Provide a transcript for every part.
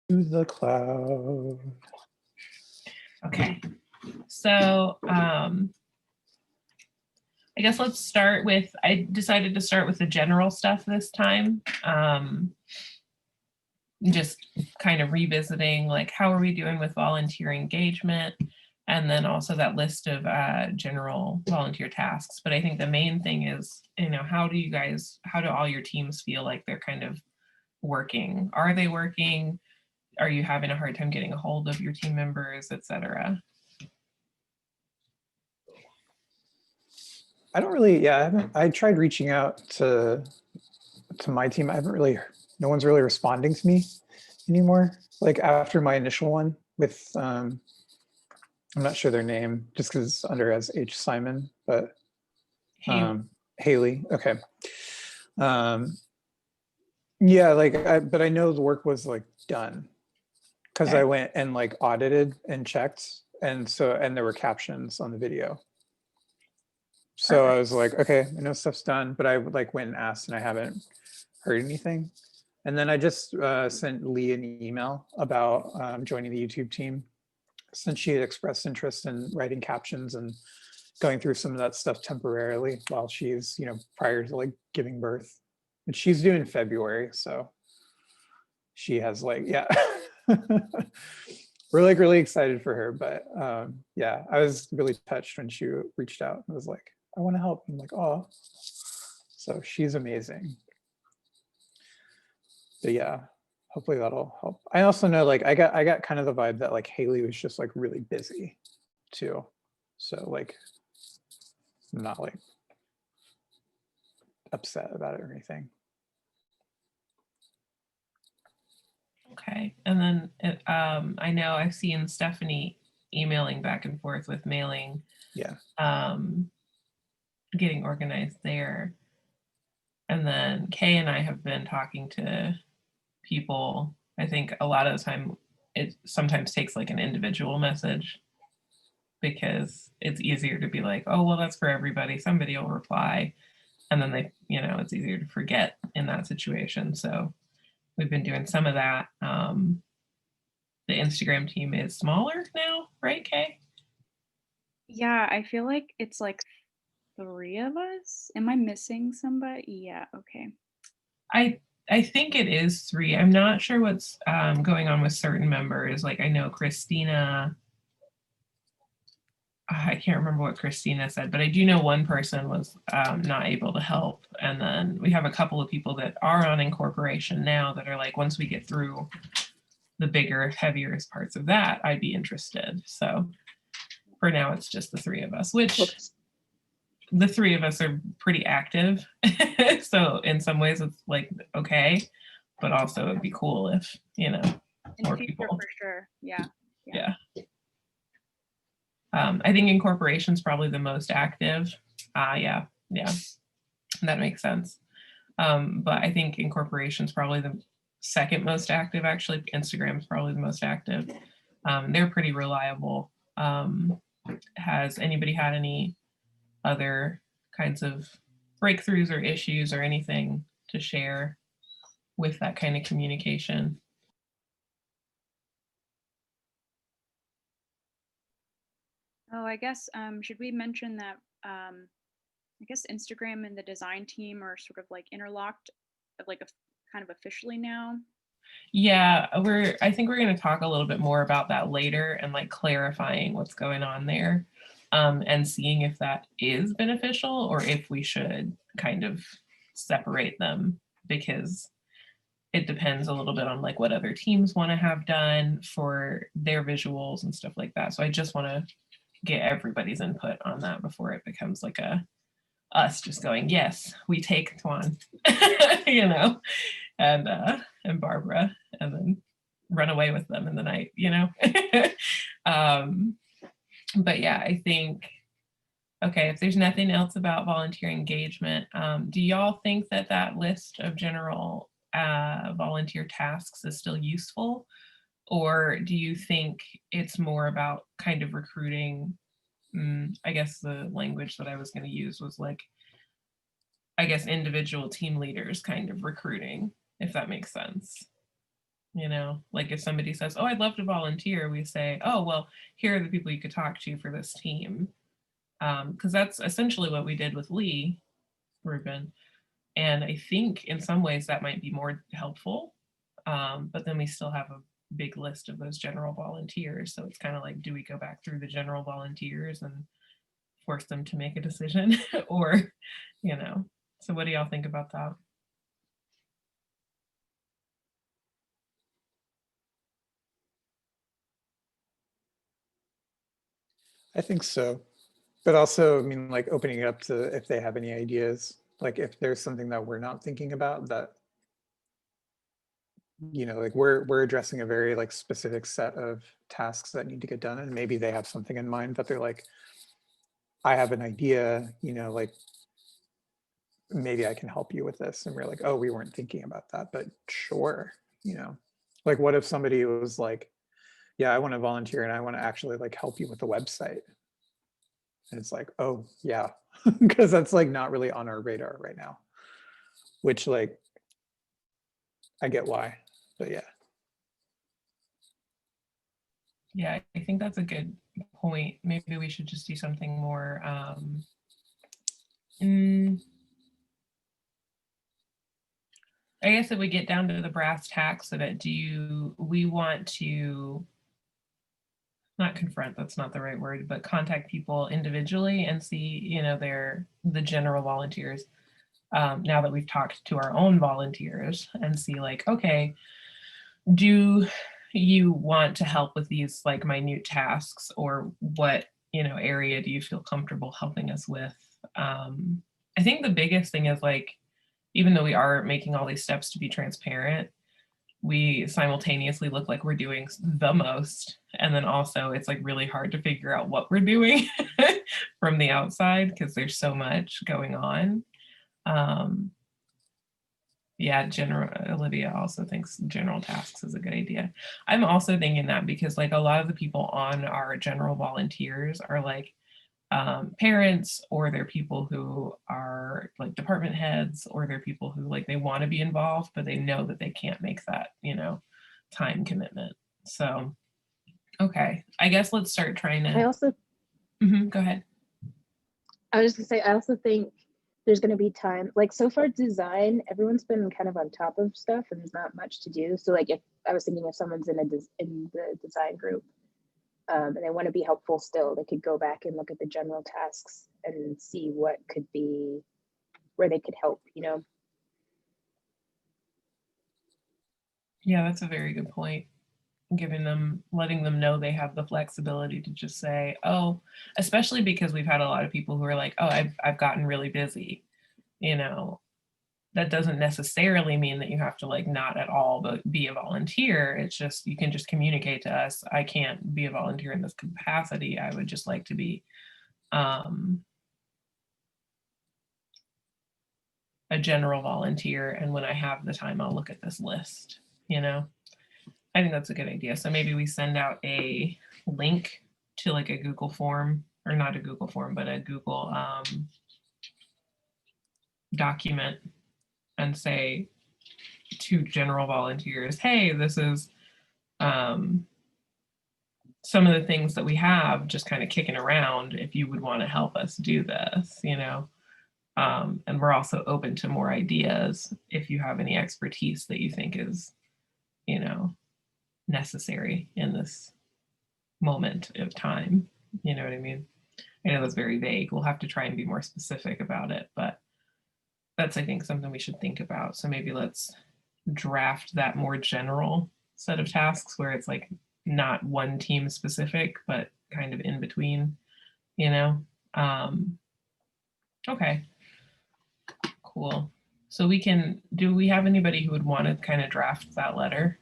To the cloud. Okay, so I guess let's start with, I decided to start with the general stuff this time. Just kind of revisiting, like, how are we doing with volunteer engagement? And then also that list of general volunteer tasks. But I think the main thing is, how do all your teams feel like they're kind of working? Are they working? Are you having a hard time getting a hold of your team members, etc.? I don't really, I tried reaching out to my team. I haven't really, no one's really responding to me anymore. Like after my initial one with, I'm not sure their name just because it's under as H. Simon, but Haley. Okay. Yeah, but I know the work was like done because I went and like audited and checked. And there were captions on the video. So Perfect. I was like, okay, I know stuff's done, but I like went and asked and I haven't heard anything. And then I just sent Lee an email about joining the YouTube team since she had expressed interest in writing captions and going through some of that stuff temporarily while she's, prior to like giving birth. And she's due in February, so she has like, yeah. We're like really excited for her, but yeah, I was really touched when she reached out and was like, I want to help. I'm like, oh, so she's amazing. But yeah, hopefully that'll help. I also know like I got kind of the vibe that like Haley was just like really busy too. So like I'm not like upset about it or anything. Okay, and then I know I've seen Stephanie emailing back and forth with mailing. Yeah. Getting organized there. And then Kay and I have been talking to people. I think a lot of the time it sometimes takes like an individual message because it's easier to be like, oh, well, that's for everybody. Somebody will reply. And then it's easier to forget in that situation. So we've been doing some of that. The Instagram team is smaller now, right, Kay? Yeah, I feel like it's like 3 of us. Am I missing somebody? Yeah, okay. I think it is 3. I'm not sure what's going on with certain members. Like I know Christina, I can't remember what Christina said, but I do know one person was not able to help. And then we have a couple of people that are on Incorporation now that are like, once we get through the bigger, heavier parts of that, I'd be interested. So for now, it's just the 3 of us, which the 3 of us are pretty active. So in some ways it's like, okay, but also it'd be cool if, more people. For sure, yeah. I think Incorporation's probably the most active. Yeah, that makes sense. But I think Incorporation's probably the second most active. Actually, Instagram's probably the most active. They're pretty reliable. Has anybody had any other kinds of breakthroughs or issues or anything to share with that kind of communication? Oh, I guess, should we mention that, I guess Instagram and the design team are sort of like interlocked, like kind of officially now? Yeah, I think we're going to talk a little bit more about that later and like clarifying what's going on there, and seeing if that is beneficial or if we should kind of separate them, because it depends a little bit on like what other teams want to have done for their visuals and stuff like that. So I just want to get everybody's input on that before it becomes like us just going, yes, we take Tuan, and Barbara, and then run away with them in the night, But yeah, I think, okay, if there's nothing else about volunteer engagement, do y'all think that list of general volunteer tasks is still useful? Or do you think it's more about kind of recruiting? I guess the language that I was going to use was like, I guess individual team leaders kind of recruiting, if that makes sense. You know, like if somebody says, oh, I'd love to volunteer, we say, oh, well, here are the people you could talk to for this team. Because that's essentially what we did with Lee, Ruben. And I think in some ways that might be more helpful. But then we still have a big list of those general volunteers. So it's kind of like, do we go back through the general volunteers and force them to make a decision? Or, you know, so what do y'all think about that? I think so. But also, I mean, like opening it up to if they have any ideas, like if there's something that we're not thinking about that, you know, like we're addressing a very like specific set of tasks that need to get done, and maybe they have something in mind that they're like, I have an idea, you know, like maybe I can help you with this. And we're like, oh, we weren't thinking about that, but sure, you know, like what if somebody was like, yeah, I want to volunteer and I want to actually like help you with the website. And it's like, oh yeah, because that's like not really on our radar right now, which like, I get why, but yeah. Yeah, I think that's a good point. Maybe we should just do something more. I guess if we get down to the brass tacks of it, we want to not confront, that's not the right word, but contact people individually and see, you know, the general volunteers. Now that we've talked to our own volunteers and see like, okay, do you want to help with these like minute tasks, or what, you know, area do you feel comfortable helping us with? I think the biggest thing is like, even though we are making all these steps to be transparent, we simultaneously look like we're doing the most. And then also it's like really hard to figure out what we're doing from the outside because there's so much going on. Yeah, Olivia also thinks general tasks is a good idea. I'm also thinking that because like a lot of the people on our general volunteers are like parents, or they're people who are like department heads, or they're people who like they want to be involved, but they know that they can't make that, you know, time commitment. So, okay, I guess let's start trying to. I also, Go ahead. I was just gonna say, I also think there's going to be time, like so far design, everyone's been kind of on top of stuff and there's not much to do. So like if I was thinking if someone's in the design group and they want to be helpful still, they could go back and look at the general tasks and see what could be, where they could help, you know? Yeah, that's a very good point. Letting them know they have the flexibility to just say, oh, especially because we've had a lot of people who are like, oh, I've gotten really busy, you know, that doesn't necessarily mean that you have to like not at all but be a volunteer. It's just you can just communicate to us, I can't be a volunteer in this capacity, I would just like to be a general volunteer, and when I have the time I'll look at this list, you know. I think that's a good idea. So maybe we send out a link to like a Google form, or not a Google form, but a Google document, and say to general volunteers, hey, this is some of the things that we have just kind of kicking around if you would want to help us do this, you know. And we're also open to more ideas if you have any expertise that you think is, you know, necessary in this moment of time. You know what I mean? I know that's very vague. We'll have to try and be more specific about it, but that's, I think, something we should think about. So maybe let's draft that more general set of tasks where it's like not one team specific, but kind of in between, you know? Okay, cool. So do we have anybody who would want to kind of draft that letter?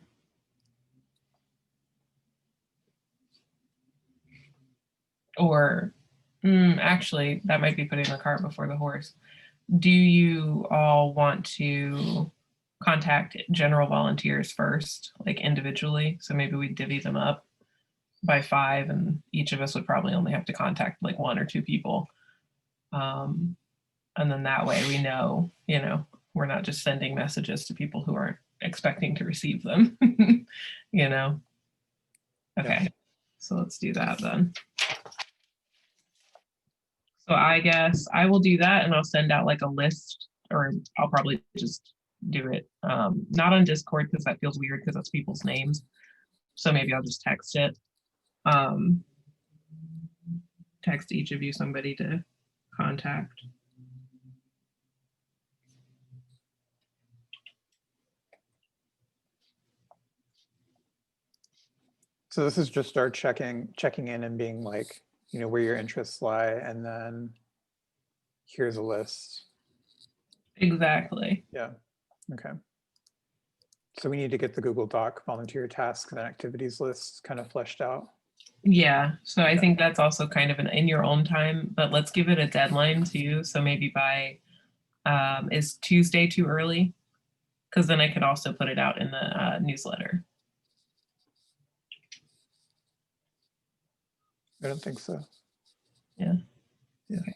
Or actually, that might be putting the cart before the horse. Do you all want to contact general volunteers first, like individually? So maybe we divvy them up by 5, and each of us would probably only have to contact like 1 or 2 people. And then that way we know, you know, we're not just sending messages to people who aren't expecting to receive them, you know? Okay, Yeah. so let's do that then. So I guess I will do that and I'll send out like a list, or I'll probably just do it. Not on Discord because that feels weird because that's people's names. So maybe I'll just text it. Text each of you somebody to contact. So this is just our checking in and being like, you know, where your interests lie, and then here's a list. Exactly. Yeah. Okay. So we need to get the Google Doc volunteer tasks and activities list kind of fleshed out. Yeah, so I Okay. think that's also kind of an in your own time, but let's give it a deadline too. So maybe by, is Tuesday too early? Because then I could also put it out in the newsletter. I don't think so. Yeah. Yeah. Okay.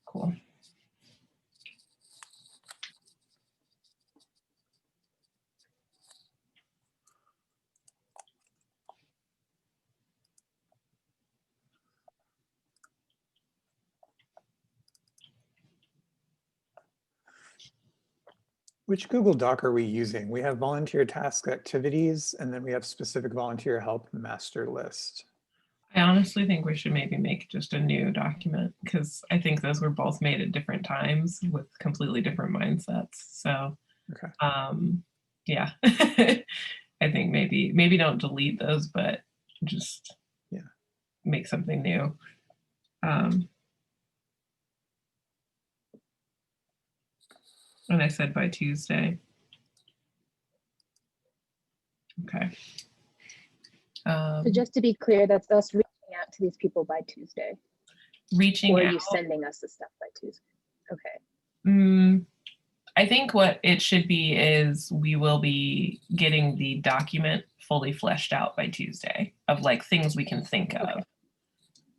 Cool. Which Google Doc are we using? We have volunteer task activities, and then we have specific volunteer help master list. I honestly think we should maybe make just a new document because I think those were both made at different times with completely different mindsets. So, Okay. Yeah, I think maybe don't delete those, but just make something new. And I said by Tuesday. Okay. So just to be clear, that's us reaching out to these people by Tuesday. Reaching or are out. you sending us the stuff by Tuesday? Okay. I think what it should be is we will be getting the document fully fleshed out by Tuesday of like things we can think of. Okay.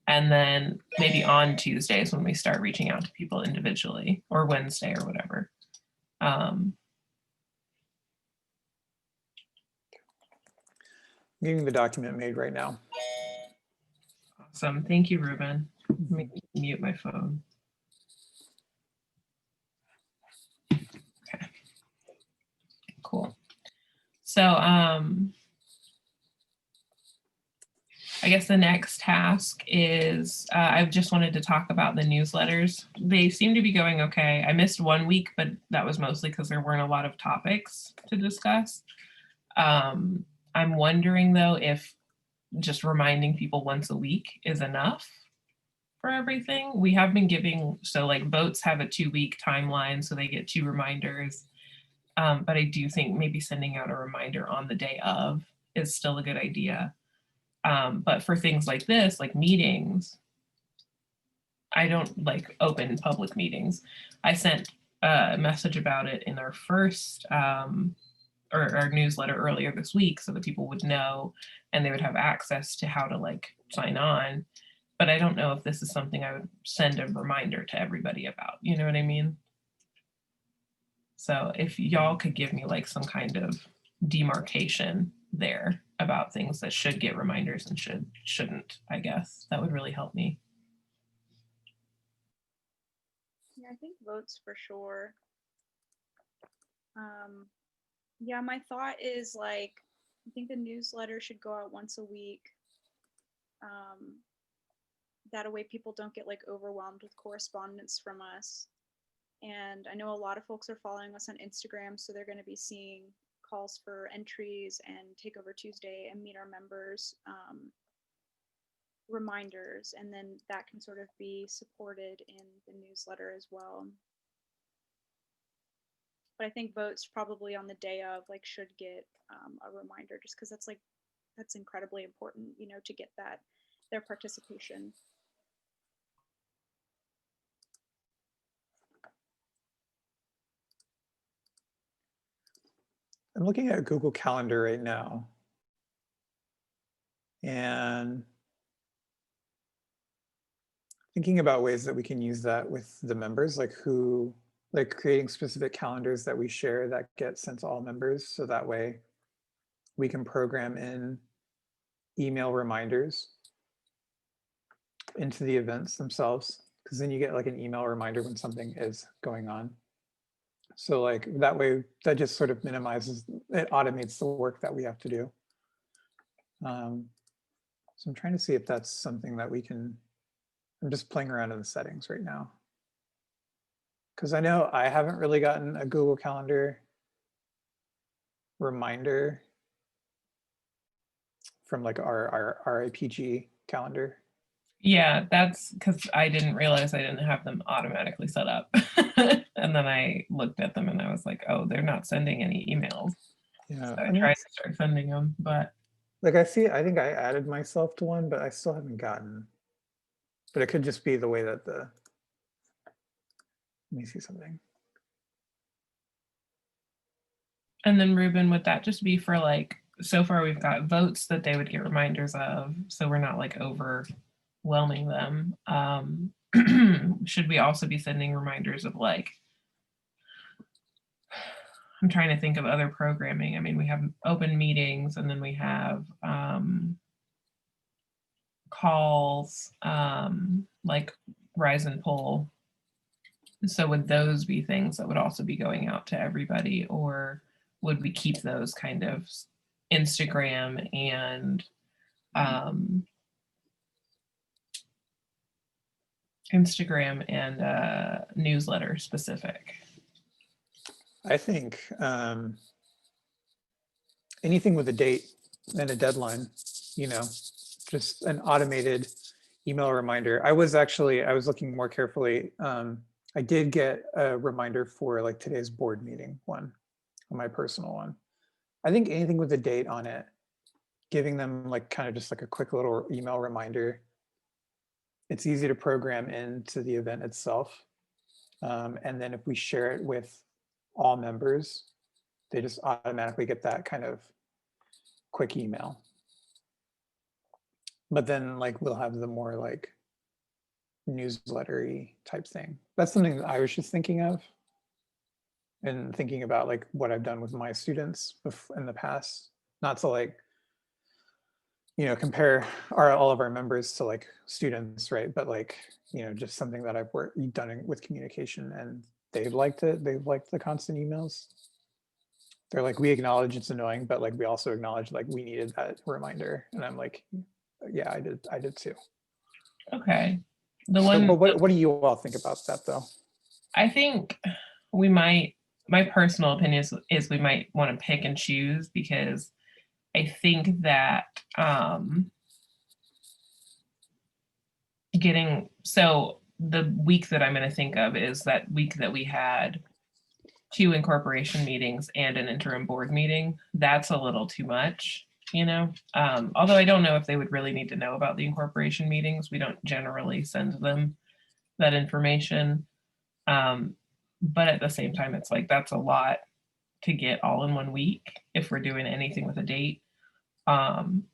And then maybe on Tuesdays when we start reaching out to people individually, or Wednesday or whatever. Getting the document made right now. Awesome. Thank you, Ruben. Let me mute my phone. Okay. Cool. So I guess the next task is I just wanted to talk about the newsletters. They seem to be going okay. I missed 1 week, but that was mostly because there weren't a lot of topics to discuss. I'm wondering though if just reminding people once a week is enough for everything. We have been giving, so like votes have a 2-week timeline, so they get 2 reminders. But I do think maybe sending out a reminder on the day of is still a good idea. But for things like this, like meetings, I don't like open public meetings. I sent a message about it in our first or our newsletter earlier this week so that people would know and they would have access to how to like sign on. But I don't know if this is something I would send a reminder to everybody about. You know what I mean? So if y'all could give me like some kind of demarcation there about things that should get reminders and shouldn't, I guess that would really help me. Yeah, I think votes for sure. Yeah, my thought is like, I think the newsletter should go out once a week. That way people don't get like overwhelmed with correspondence from us. And I know a lot of folks are following us on Instagram, so they're going to be seeing calls for entries and Takeover Tuesday and Meet Our Members reminders, and then that can sort of be supported in the newsletter as well. But I think votes probably on the day of like should get a reminder, just because that's incredibly important, you know, to get their participation. I'm looking at Google Calendar right now. And thinking about ways that we can use that with the members, like who like creating specific calendars that we share that get sent to all members. So that way we can program in email reminders into the events themselves, because then you get like an email reminder when something is going on. So like that way, that just sort of minimizes, it automates the work that we have to do. So I'm trying to see if that's something that we can, I'm just playing around in the settings right now. Because I know I haven't really gotten a Google Calendar reminder from like our RIPG calendar. Yeah, that's because I didn't realize I didn't have them automatically set up. And then I looked at them and I was like, oh, they're not sending any emails. Yeah, So I I mean, tried to start sending them, but like I think I added myself to one, but I still haven't gotten, but it could just be the way that let me see something. and then Ruben, would that just be for like, so far we've got votes that they would get reminders of, so we're not like overwhelming them. Should we also be sending reminders of like, I'm trying to think of other programming. I mean, we have open meetings and then we have calls, like Rise and Pull. So would those be things that would also be going out to everybody, or would we keep those kind of Instagram and newsletter specific? I think anything with a date and a deadline, just an automated email reminder. I was looking more carefully. I did get a reminder for like today's board meeting one, on my personal one. I think anything with a date on it, giving them like kind of just like a quick little email reminder. It's easy to program into the event itself. And then if we share it with all members, they just automatically get that kind of quick email. But then like we'll have the more like newslettery type thing. That's something that I was just thinking of and thinking about like what I've done with my students in the past, not to like, compare all of our members to like students, right? But like, just something that I've done with communication, and they've liked it. They've liked the constant emails. They're like, we acknowledge it's annoying, but like we also acknowledge like we needed that reminder. And I'm like, yeah, I did too. Okay. But what do you all think about that though? I think we might, my personal opinion is we might want to pick and choose, because I think that so the week that I'm going to think of is that week that we had 2 incorporation meetings and an interim board meeting. That's a little too much, although I don't know if they would really need to know about the incorporation meetings. We don't generally send them that information. But at the same time, it's like, that's a lot to get all in one week if we're doing anything with a date.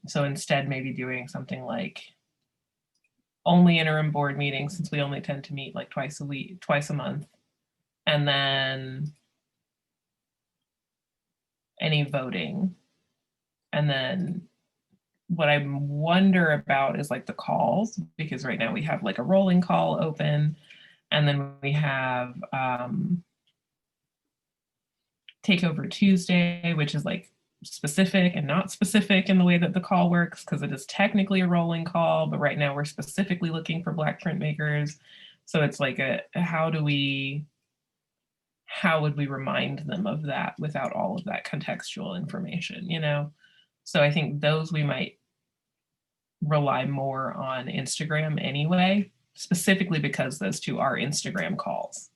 So instead, maybe doing something like only interim board meetings, since we only tend to meet like twice a month. And then any voting. And then what I wonder about is like the calls, because right now we have like a rolling call open, and then we have Takeover Tuesday, which is like specific and not specific in the way that the call works, because it is technically a rolling call, but right now we're specifically looking for Black printmakers. So it's like how would we remind them of that without all of that contextual information, So I think those we might rely more on Instagram anyway, specifically because those 2 are Instagram calls.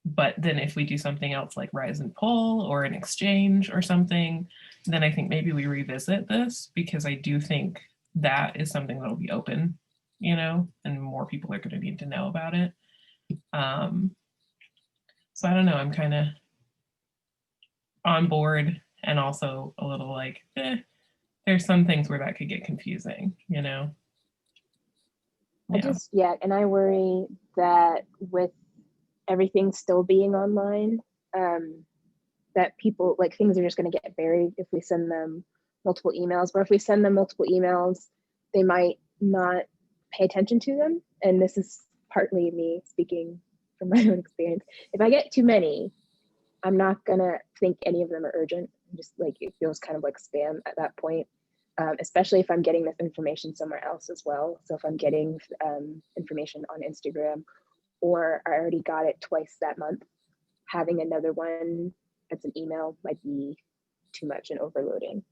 But then if we do something else like Rise and Pull or an exchange or something, then I think maybe we revisit this, because I do think that is something that'll be open, and more people are going to need to know about it. So I don't know, I'm kind of on board, and also a little like, there's some things where that could get confusing, I just, and I worry that with everything still being online, that people, like, things are just going to get buried if we send them multiple emails. But if we send them multiple emails, they might not pay attention to them. And this is partly me speaking from my own experience. If I get too many, I'm not gonna think any of them are urgent. Just like, it feels kind of like spam at that point, especially if I'm getting this information somewhere else as well. So if I'm getting information on Instagram, or I already got it twice that month, having another one as an email might be too much and overloading.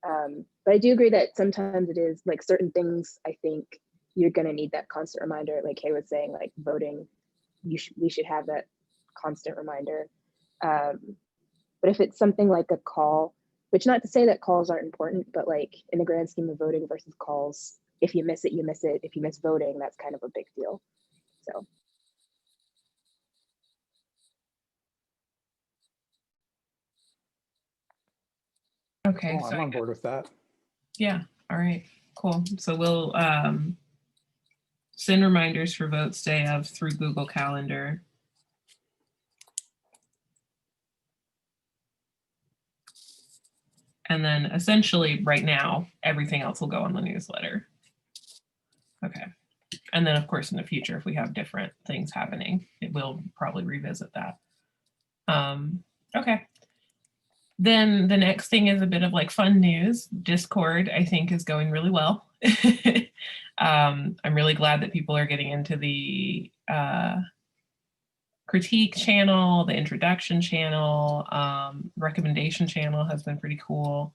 But I do agree that sometimes it is like certain things, I think you're gonna need that constant reminder, like Kay was saying, like voting, we should have that constant reminder. But if it's something like a call, which, not to say that calls aren't important, but like in the grand scheme of voting versus calls, if you miss it, you miss it. If you miss voting, that's kind of a big deal. So. Okay, Cool, so I'm on board with that. yeah, all right, cool. So we'll send reminders for votes day of through Google Calendar. And then essentially right now, everything else will go on the newsletter. Okay. And then of course, in the future, if we have different things happening, it will probably revisit that. Okay. Then the next thing is a bit of like fun news. Discord, I think, is going really well. I'm really glad that people are getting into the critique channel, the introduction channel, recommendation channel has been pretty cool.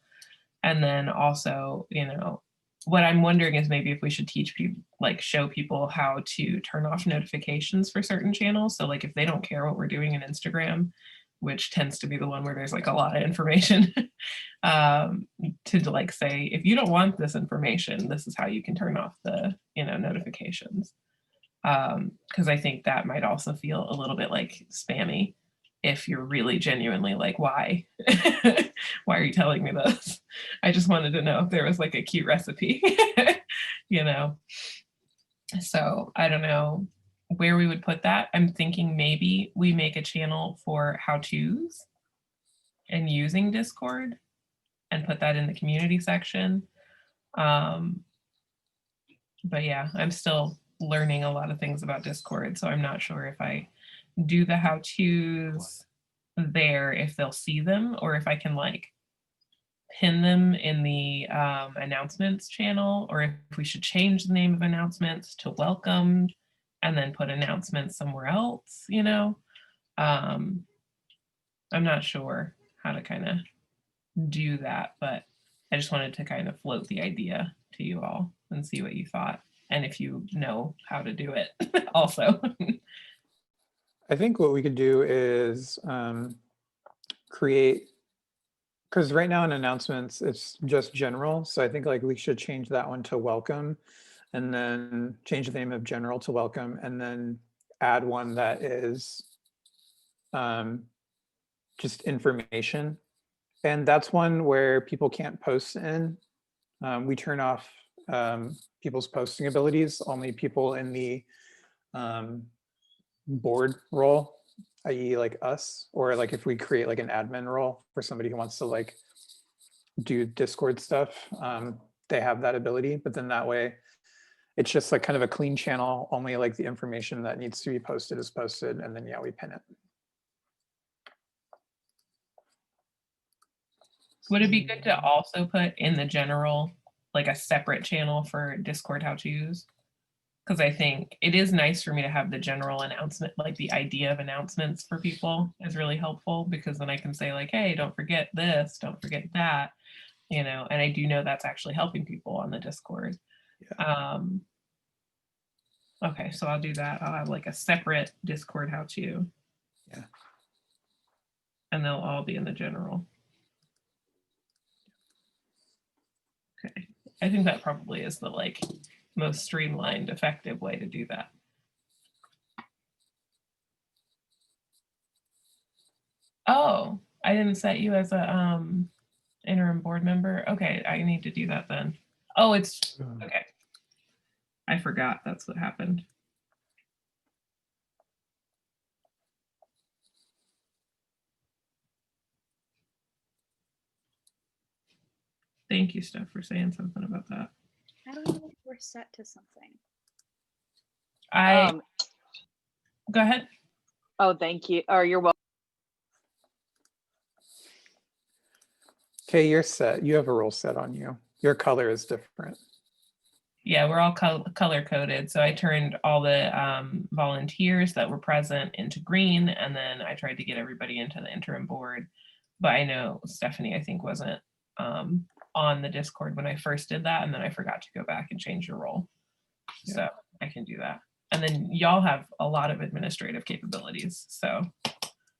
And then also, you know, what I'm wondering is maybe if we should teach people, like show people how to turn off notifications for certain channels. So like if they don't care what we're doing in Instagram, which tends to be the one where there's like a lot of information, to like say, if you don't want this information, this is how you can turn off the, you know, notifications. Because I think that might also feel a little bit like spammy if you're really genuinely like, why? Why are you telling me this? I just wanted to know if there was like a cute recipe, you know? So I don't know where we would put that. I'm thinking maybe we make a channel for how-tos and using Discord and put that in the community section. But yeah, I'm still learning a lot of things about Discord, so I'm not sure if I do the how-tos there, if they'll see them, or if I can like pin them in the announcements channel, or if we should change the name of announcements to welcome and then put announcements somewhere else, you know. I'm not sure how to kind of do that, but I just wanted to kind of float the idea to you all and see what you thought, and if you know how to do it also. I think what we could do is create, because right now in announcements, it's just general. So I think like we should change that one to welcome, and then change the name of general to welcome, and then add one that is just information. And that's one where people can't post in. We turn off people's posting abilities. Only people in the board role, i.e. like us, or like if we create like an admin role for somebody who wants to like do Discord stuff, they have that ability. But then that way it's just like kind of a clean channel, only like the information that needs to be posted is posted, and then yeah, we pin it. Would it be good to also put in the general, like a separate channel for Discord how-tos? Because I think it is nice for me to have the general announcement, like the idea of announcements for people is really helpful, because then I can say like, hey, don't forget this, don't forget that, you know, and I do know that's actually helping people on the Discord. Yeah. Okay, so I'll do that. I'll have like a separate Discord how-to. Yeah. And they'll all be in the general. Okay, I think that probably is the like most streamlined, effective way to do that. Oh, I didn't set you as a interim board member. Okay, I need to do that then. Oh, it's okay. I forgot that's what happened. Thank you, Steph, for saying something about that. I don't know if we're set to something. Go ahead. Oh, thank you. Or you're welcome. Okay, you're set. You have a role set on you. Your color is different. Yeah, we're all color coded. So I turned all the volunteers that were present into green, and then I tried to get everybody into the interim board. But I know Stephanie, I think, wasn't on the Discord when I first did that, and then I forgot to go back and change your role. Yeah. So I can do that. And then y'all have a lot of administrative capabilities. So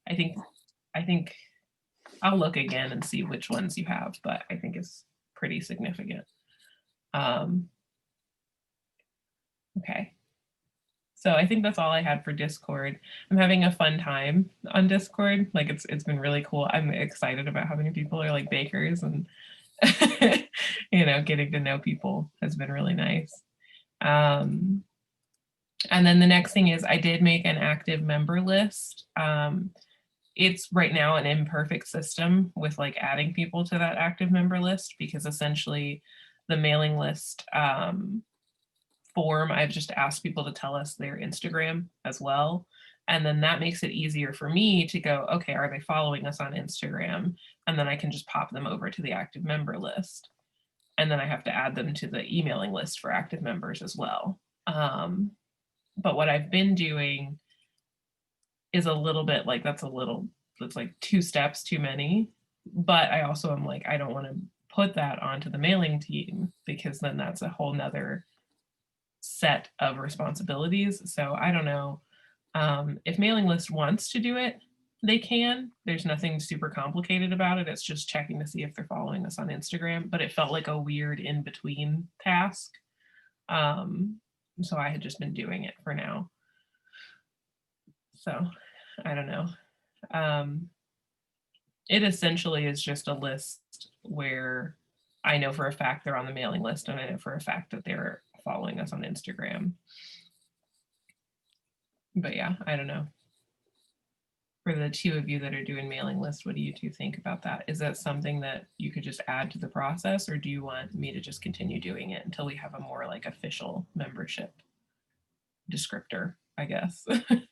I think I'll look again and see which ones you have, but I think it's pretty significant. Okay. So I think that's all I had for Discord. I'm having a fun time on Discord. Like it's been really cool. I'm excited about how many people are like bakers, and getting to know people has been really nice. And then the next thing is I did make an active member list. It's right now an imperfect system with like adding people to that active member list, because essentially the mailing list form, I've just asked people to tell us their Instagram as well. And then that makes it easier for me to go, okay, are they following us on Instagram? And then I can just pop them over to the active member list. And then I have to add them to the emailing list for active members as well. But what I've been doing is a little bit like, that's like 2 steps too many. But I also am like, I don't want to put that onto the mailing team, because then that's a whole nother set of responsibilities. So I don't know. If mailing list wants to do it, they can. There's nothing super complicated about it. It's just checking to see if they're following us on Instagram, but it felt like a weird in-between task. So I had just been doing it for now. So I don't know. It essentially is just a list where I know for a fact they're on the mailing list, and I know for a fact that they're following us on Instagram. But yeah, I don't know. For the 2 of you that are doing mailing lists, what do you 2 think about that? Is that something that you could just add to the process, or do you want me to just continue doing it until we have a more like official membership descriptor, I guess? I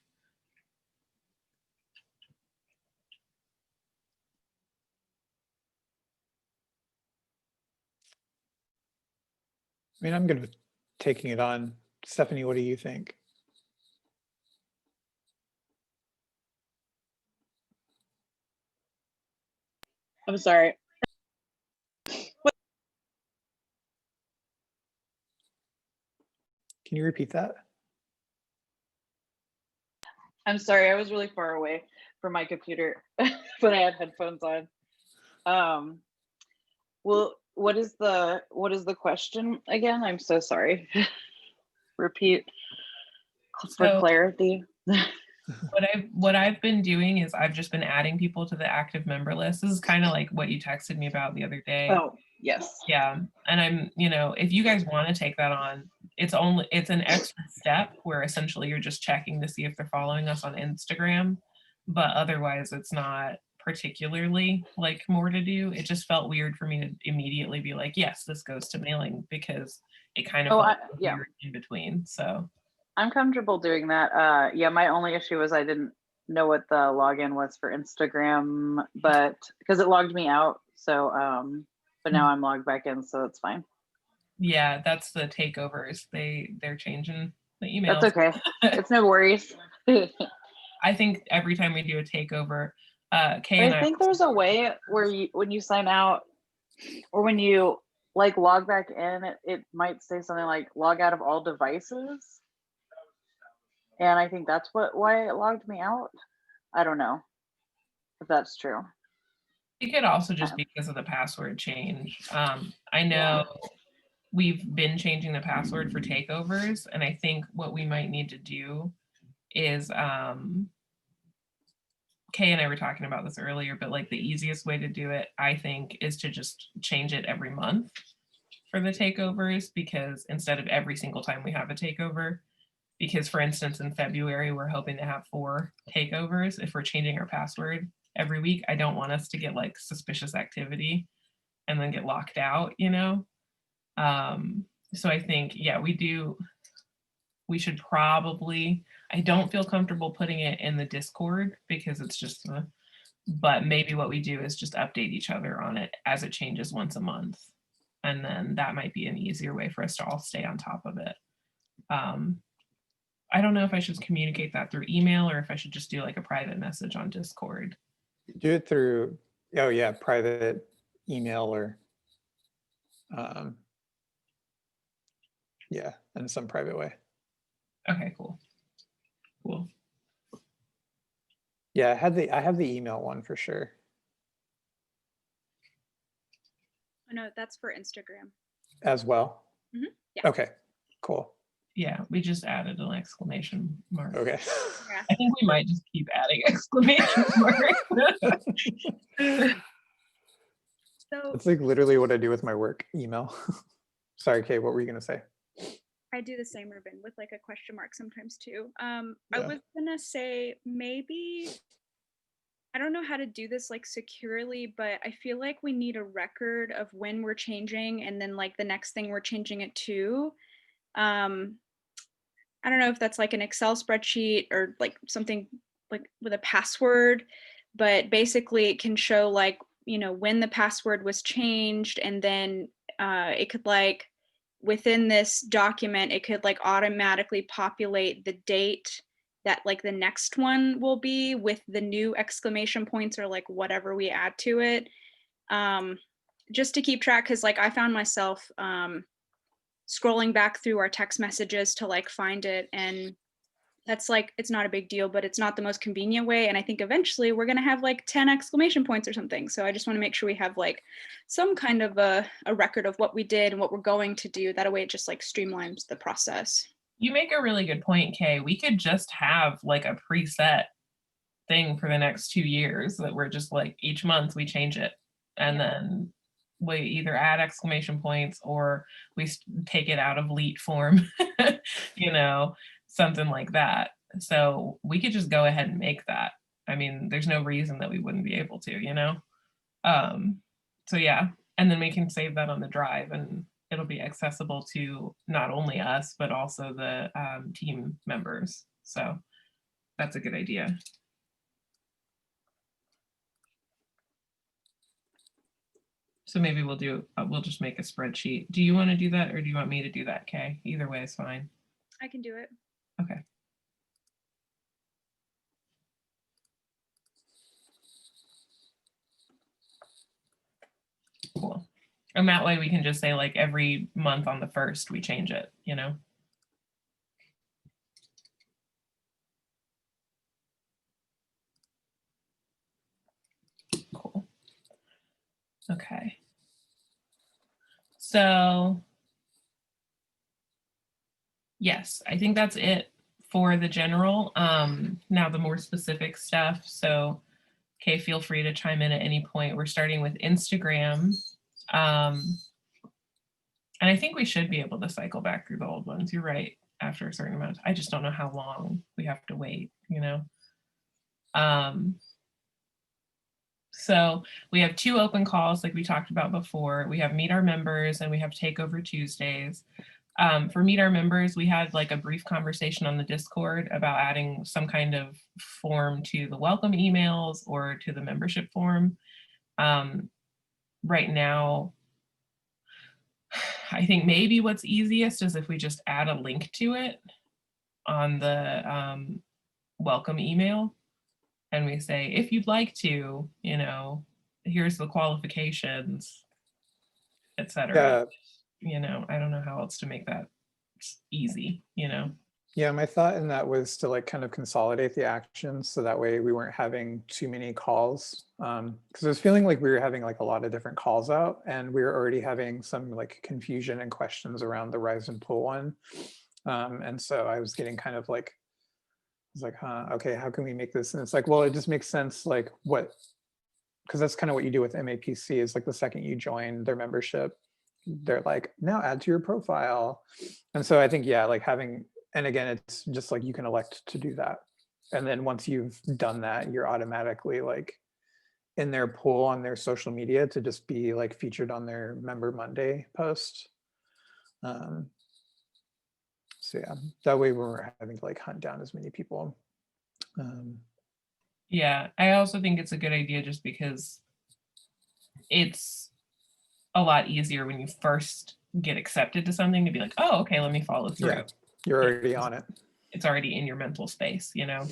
mean, I'm good with taking it on. Stephanie, what do you think? I'm sorry. Can you repeat that? I'm sorry. I was really far away from my computer, but I had headphones on. Well, what is the question again? I'm so sorry. Repeat for clarity. What I've been doing is I've just been adding people to the active member list. This is kind of like what you texted me about the other day. Oh, yes. Yeah. And I'm, if you guys want to take that on, it's an extra step where essentially you're just checking to see if they're following us on Instagram, but otherwise it's not particularly like more to do. It just felt weird for me to immediately be like, yes, this goes to mailing, because it kind of felt weird in between. So I'm comfortable doing that. Yeah, my only issue was I didn't know what the login was for Instagram, but because it logged me out. So, but now I'm logged back in, so it's fine. Yeah, that's the takeovers. They're changing the emails. That's okay. It's no worries. I think every time we do a takeover, Kay and I think there's a way where when you sign out, or when you like log back in, it might say something like log out of all devices. And I think that's why it logged me out. I don't know if that's true. It could also just be because of the password change. I know we've been changing the password for takeovers, and I think what we might need to do is, Kay and I were talking about this earlier, but like the easiest way to do it, I think, is to just change it every month for the takeovers, because instead of every single time we have a takeover, because for instance, in February, we're hoping to have 4 takeovers. If we're changing our password every week, I don't want us to get like suspicious activity and then get locked out, so I think, yeah, we should probably, I don't feel comfortable putting it in the Discord because it's just, but maybe what we do is just update each other on it as it changes once a month. And then that might be an easier way for us to all stay on top of it. I don't know if I should communicate that through email or if I should just do like a private message on Discord. Do it through, oh yeah, private email or yeah, in some private way. Okay, cool. Cool. Yeah, I have the email one for sure. Oh, no, that's for Instagram. As well. Mhm, yeah. Okay, cool. Yeah, we just added an exclamation mark. Okay. Yeah. I think we might just keep adding exclamation marks. So It's like literally what I do with my work email. Sorry, Kay, what were you gonna say? I do the same, Ruben, with like a question mark sometimes too. I Yeah. was gonna say maybe, I don't know how to do this like securely, but I feel like we need a record of when we're changing and then like the next thing we're changing it to. I don't know if that's like an Excel spreadsheet or like something like with a password, but basically it can show like, when the password was changed, and then it could like within this document, it could like automatically populate the date that like the next one will be with the new exclamation points or like whatever we add to it. Just to keep track, because like I found myself scrolling back through our text messages to like find it, and that's like, it's not a big deal, but it's not the most convenient way. And I think eventually we're going to have like 10 exclamation points or something. So I just want to make sure we have like some kind of a record of what we did and what we're going to do. That way it just like streamlines the process. You make a really good point, Kay. We could just have like a preset thing for the next 2 years that we're just like each month we change it, and then we either add exclamation points or we take it out of leet form, something like that. So we could just go ahead and make that. I mean, there's no reason that we wouldn't be able to, so yeah, and then we can save that on the drive and it'll be accessible to not only us, but also the team members. So that's a good idea. So maybe we'll just make a spreadsheet. Do you want to do that or do you want me to do that, Kay? Either way is fine. I can do it. Okay. Cool. And that way we can just say like every month on the 1st we change it, Cool. Okay. So yes, I think that's it for the general. Now the more specific stuff. So okay, feel free to chime in at any point. We're starting with Instagram. And I think we should be able to cycle back through the old ones. You're right, after a certain amount. I just don't know how long we have to wait, So we have 2 open calls like we talked about before. We have Meet Our Members and we have Takeover Tuesdays. For Meet Our Members, we had like a brief conversation on the Discord about adding some kind of form to the welcome emails or to the membership form. Right now, I think maybe what's easiest is if we just add a link to it on the welcome email. And we say, if you'd like to, here's the qualifications, etc. I don't know how else to make that easy, Yeah, my thought in that was to like kind of consolidate the actions so that way we weren't having too many calls. Because I was feeling like we were having like a lot of different calls out and we were already having some like confusion and questions around the rise and pull one. And so I was getting kind of like, I was like, okay, how can we make this? And it's like, well, it just makes sense, like because that's kind of what you do with MAPC is like the second you join their membership, they're like, now add to your profile. And so I think, yeah, like having, and again, it's just like you can elect to do that. And then once you've done that, you're automatically like in their poll on their social media to just be like featured on their Member Monday post. So yeah, that way we're having to like hunt down as many people. Yeah, I also think it's a good idea just because it's a lot easier when you first get accepted to something to be like, oh, okay, let me follow through. Yeah, you're already on it. It's already in your mental space, you know?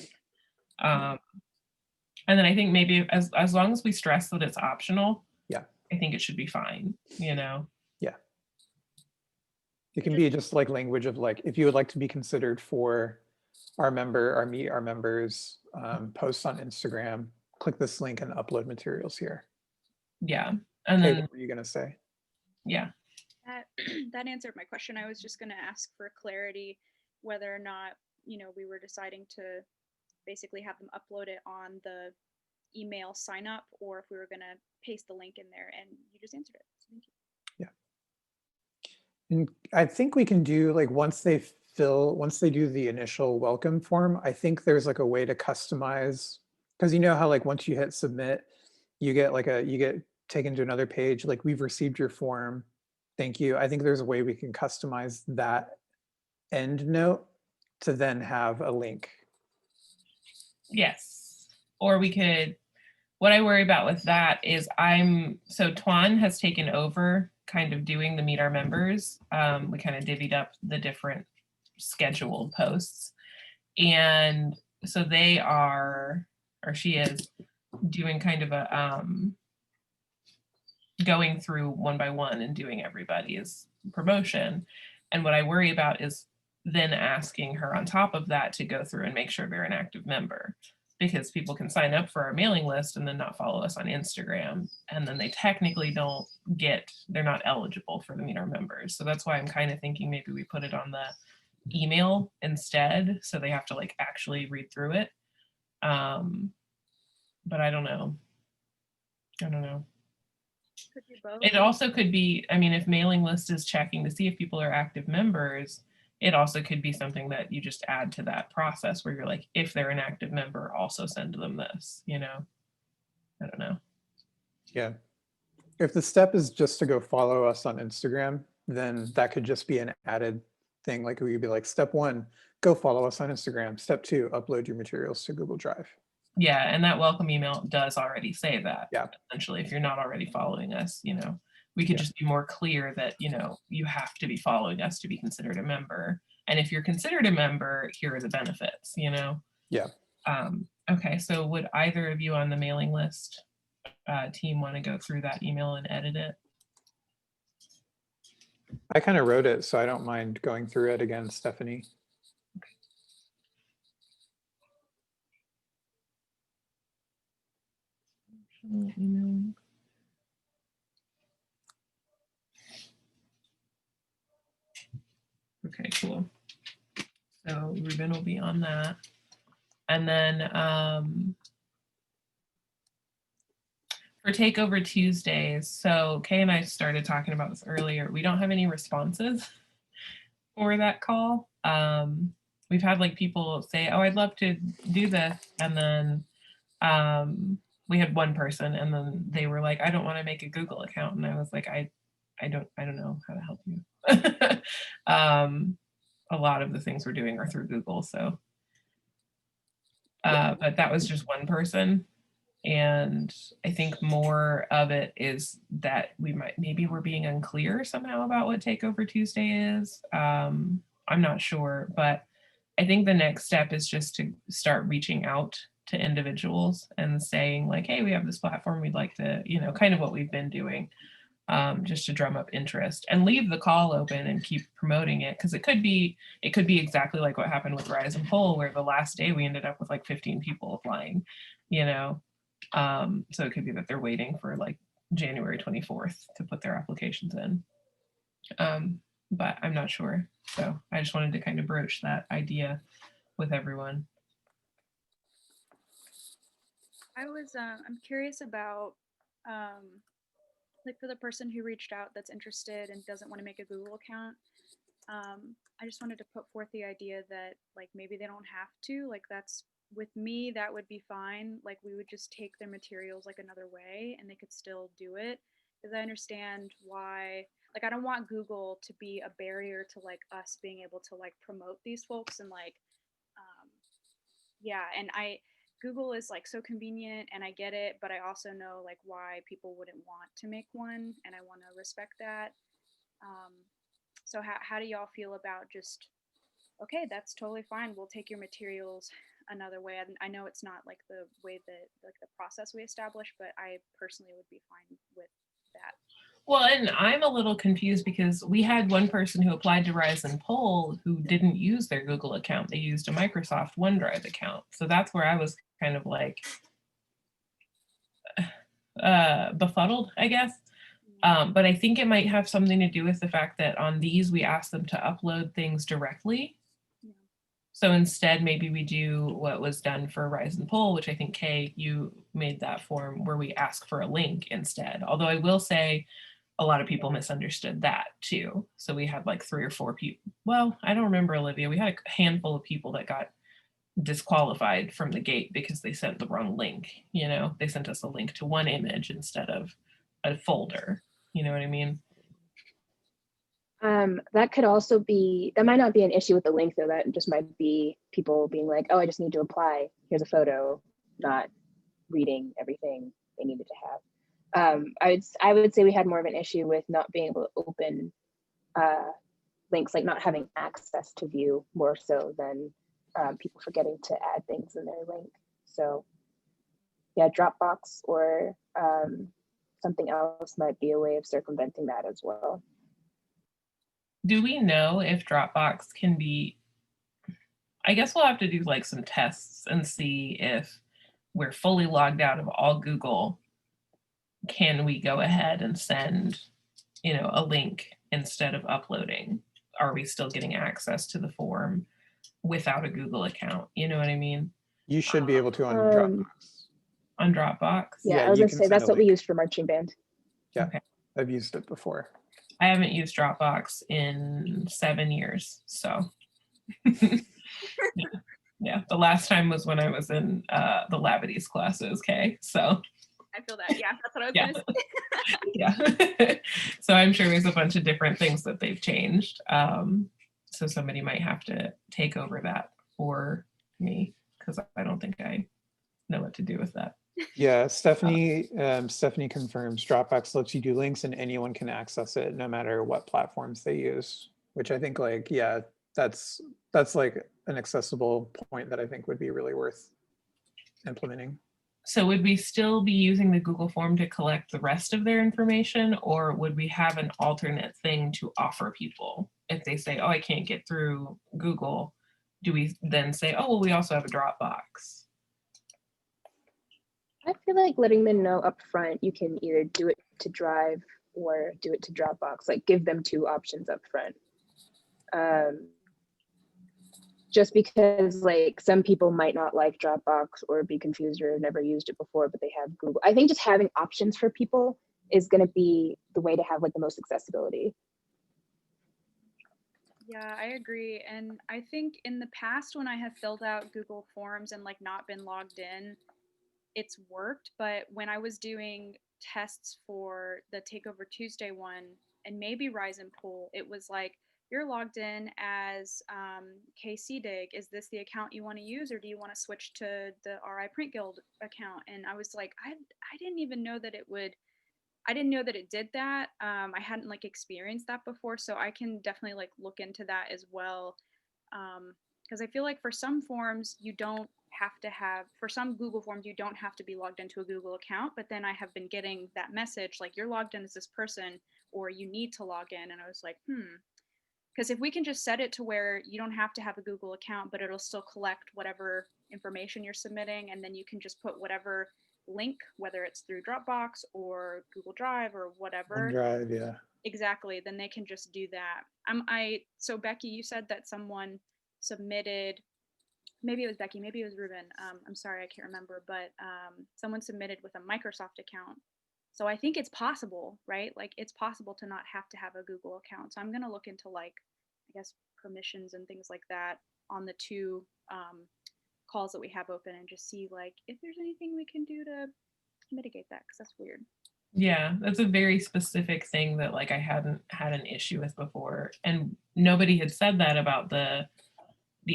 And then I think maybe as long as we stress that it's optional, Yeah. I think it should be fine, you know? Yeah. It can be just like language of like, if you would like to be considered for our members posts on Instagram, click this link and upload materials here. Yeah. And Hey, then, what were you gonna say? yeah. That answered my question. I was just going to ask for clarity whether or not, you know, we were deciding to basically have them upload it on the email sign up, or if we were going to paste the link in there, and you just answered it. So thank you. And I think we can do like once they do the initial welcome form, I think there's like a way to customize, because you know how like once you hit submit, you get taken to another page, like we've received your form. Thank you. I think there's a way we can customize that end note to then have a link. Yes. Or we could, what I worry about with that is so Tuan has taken over kind of doing the Meet Our Members. We kind of divvied up the different scheduled posts. And so they are, or she is, doing kind of a, going through one by one and doing everybody's promotion. And what I worry about is then asking her on top of that to go through and make sure they're an active member, because people can sign up for our mailing list and then not follow us on Instagram. And then they technically they're not eligible for the Meet Our Members. So that's why I'm kind of thinking maybe we put it on the email instead. So they have to like actually read through it. But I don't know. Could do both. It also could be, I mean, if mailing list is checking to see if people are active members, it also could be something that you just add to that process where you're like, if they're an active member, also send them this, you know? I don't know. Yeah. If the step is just to go follow us on Instagram, then that could just be an added thing. Like we could be like, step 1, go follow us on Instagram. Step 2, upload your materials to Google Drive. Yeah, and that welcome email does already say that. Yeah. Essentially, if you're not already following us, you know, we could just be more clear that, you know, you have to be following us to be considered a member. And if you're considered a member, here are the benefits, you know? Yeah. Okay, so would either of you on the mailing list team want to go through that email and edit it? I kind of wrote it, so I don't mind going through it again, Stephanie. Email. Okay, cool. So Ruben will be on that. And then for Takeover Tuesdays, so Kay and I started talking about this earlier. We don't have any responses for that call. We've had like people say, oh, I'd love to do this. And then we had one person and then they were like, I don't want to make a Google account. And I was like, I don't know how to help you. A lot of the things we're doing are through Google. So, but that was just one person. And I think more of it is that maybe we're being unclear somehow about what Takeover Tuesday is. I'm not sure, but I think the next step is just to start reaching out to individuals and saying like, hey, we have this platform, we'd like to, you know, kind of what we've been doing, just to drum up interest and leave the call open and keep promoting it. Cause it could be exactly like what happened with Rise and Pull, where the last day we ended up with like 15 people applying, you know? So it could be that they're waiting for like January 24th to put their applications in. But I'm not sure. So I just wanted to kind of broach that idea with everyone. I'm curious about, like for the person who reached out that's interested and doesn't want to make a Google account. I just wanted to put forth the idea that like maybe they don't have to, like that's with me, that would be fine. Like we would just take their materials like another way and they could still do it. Because I understand why, like I don't want Google to be a barrier to like us being able to like promote these folks and like yeah, and I Google is like so convenient and I get it, but I also know like why people wouldn't want to make one and I want to respect that. Um, so how do y'all feel about just okay, that's totally fine. We'll take your materials another way. And I know it's not like the way that like the process we established, but I personally would be fine with that. Well, and I'm a little confused because we had one person who applied to Rise and Poll who didn't use their Google account. They used a Microsoft OneDrive account. So that's where I was kind of like befuddled, I guess. But I think it might have something to do with the fact that on these, we ask them to upload things directly. Yeah. So instead, maybe we do what was done for Rise and Poll, which I think, Kay, you made that form where we ask for a link instead. Although I will say a lot of people misunderstood that too. So we had like 3 or 4 people. Well, I don't remember, Olivia. We had a handful of people that got disqualified from the gate because they sent the wrong link. You know, they sent us a link to one image instead of a folder. You know what I mean? That could also be, that might not be an issue with the link though. That just might be people being like, oh, I just need to apply. Here's a photo, not reading everything they needed to have. I would say we had more of an issue with not being able to open links, like not having access to view more so than people forgetting to add things in their link. So yeah, Dropbox or something else might be a way of circumventing that as well. Do we know if Dropbox can be, I guess we'll have to do like some tests and see if we're fully logged out of all Google. Can we go ahead and send, you know, a link instead of uploading? Are we still getting access to the form without a Google account? You know what I mean? You should be able to on Dropbox. On Dropbox? Yeah, Yeah, I was you gonna can say send that's a what we link. use for marching band. Yeah, Okay. I've used it before. I haven't used Dropbox in 7 years, so. Yeah, the last time was when I was in the Lavities classes, okay? So I feel that. Yeah, that's what I was yeah, gonna say. yeah. So I'm sure there's a bunch of different things that they've changed. So somebody might have to take over that for me because I don't think I know what to do with that. Yeah, Stephanie confirms Dropbox lets you do links and anyone can access it no matter what platforms they use, which I think like, yeah, that's like an accessible point that I think would be really worth implementing. So would we still be using the Google form to collect the rest of their information, or would we have an alternate thing to offer people? If they say, oh, I can't get through Google, do we then say, oh, well, we also have a Dropbox? I feel like letting them know up front, you can either do it to Drive or do it to Dropbox, like give them 2 options up front. Just because like some people might not like Dropbox or be confused or never used it before, but they have Google. I think just having options for people is going to be the way to have like the most accessibility. Yeah, I agree. And I think in the past when I have filled out Google Forms and like not been logged in, it's worked. But when I was doing tests for the Takeover Tuesday one and maybe Rise and Pool, it was like, you're logged in as KCDig. Is this the account you want to use, or do you want to switch to the RI Print Guild account? And I was like, I didn't even know that it would. I didn't know that it did that. I hadn't like experienced that before, so I can definitely like look into that as well. Because I feel like for some forms you don't have to have, for some Google forms you don't have to be logged into a Google account. But then I have been getting that message like you're logged in as this person, or you need to log in, and I was like, because if we can just set it to where you don't have to have a Google account, but it'll still collect whatever information you're submitting, and then you can just put whatever link, whether it's through Dropbox or Google Drive or whatever. OneDrive, yeah. Exactly. Then they can just do that. So Becky, you said that someone submitted, maybe it was Becky, maybe it was Ruben. I'm sorry, I can't remember, but someone submitted with a Microsoft account. So I think it's possible, right? Like it's possible to not have to have a Google account. So I'm going to look into like, I guess, permissions and things like that on the 2 calls that we have open and just see like if there's anything we can do to mitigate that, because that's weird. Yeah, that's a very specific thing that like I hadn't had an issue with before. And nobody had said that about the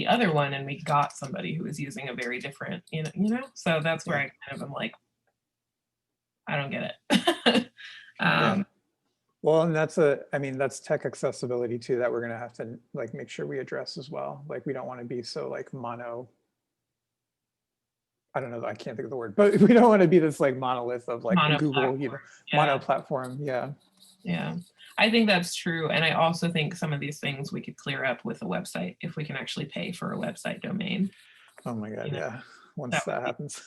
other one, and we got somebody who was using a very different, so that's where I kind of am like, I don't get it. Yeah. Well, and that's that's tech accessibility too, that we're gonna have to like make sure we address as well. Like we don't want to be so like I don't know, I can't think of the word, but we don't want to be this like monolith of like Google, mono platform. Yeah. Yeah, I think that's true. And I also think some of these things we could clear up with a website if we can actually pay for a website domain. Oh my God, yeah. Once that happens.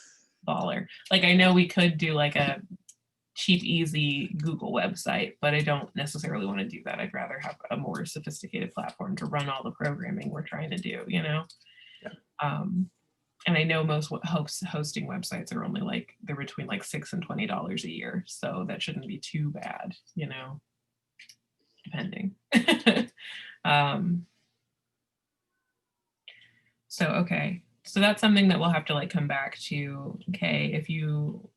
Baller. Like I know we could do like a cheap, easy Google website, but I don't necessarily want to do that. I'd rather have a more sophisticated platform to run all the programming we're trying to do, Yeah. And I know most hosting websites are only like, they're between like $6 and $20 a year. So that shouldn't be too bad, depending. So, okay. So that's something that we'll have to like come back to. Okay, if you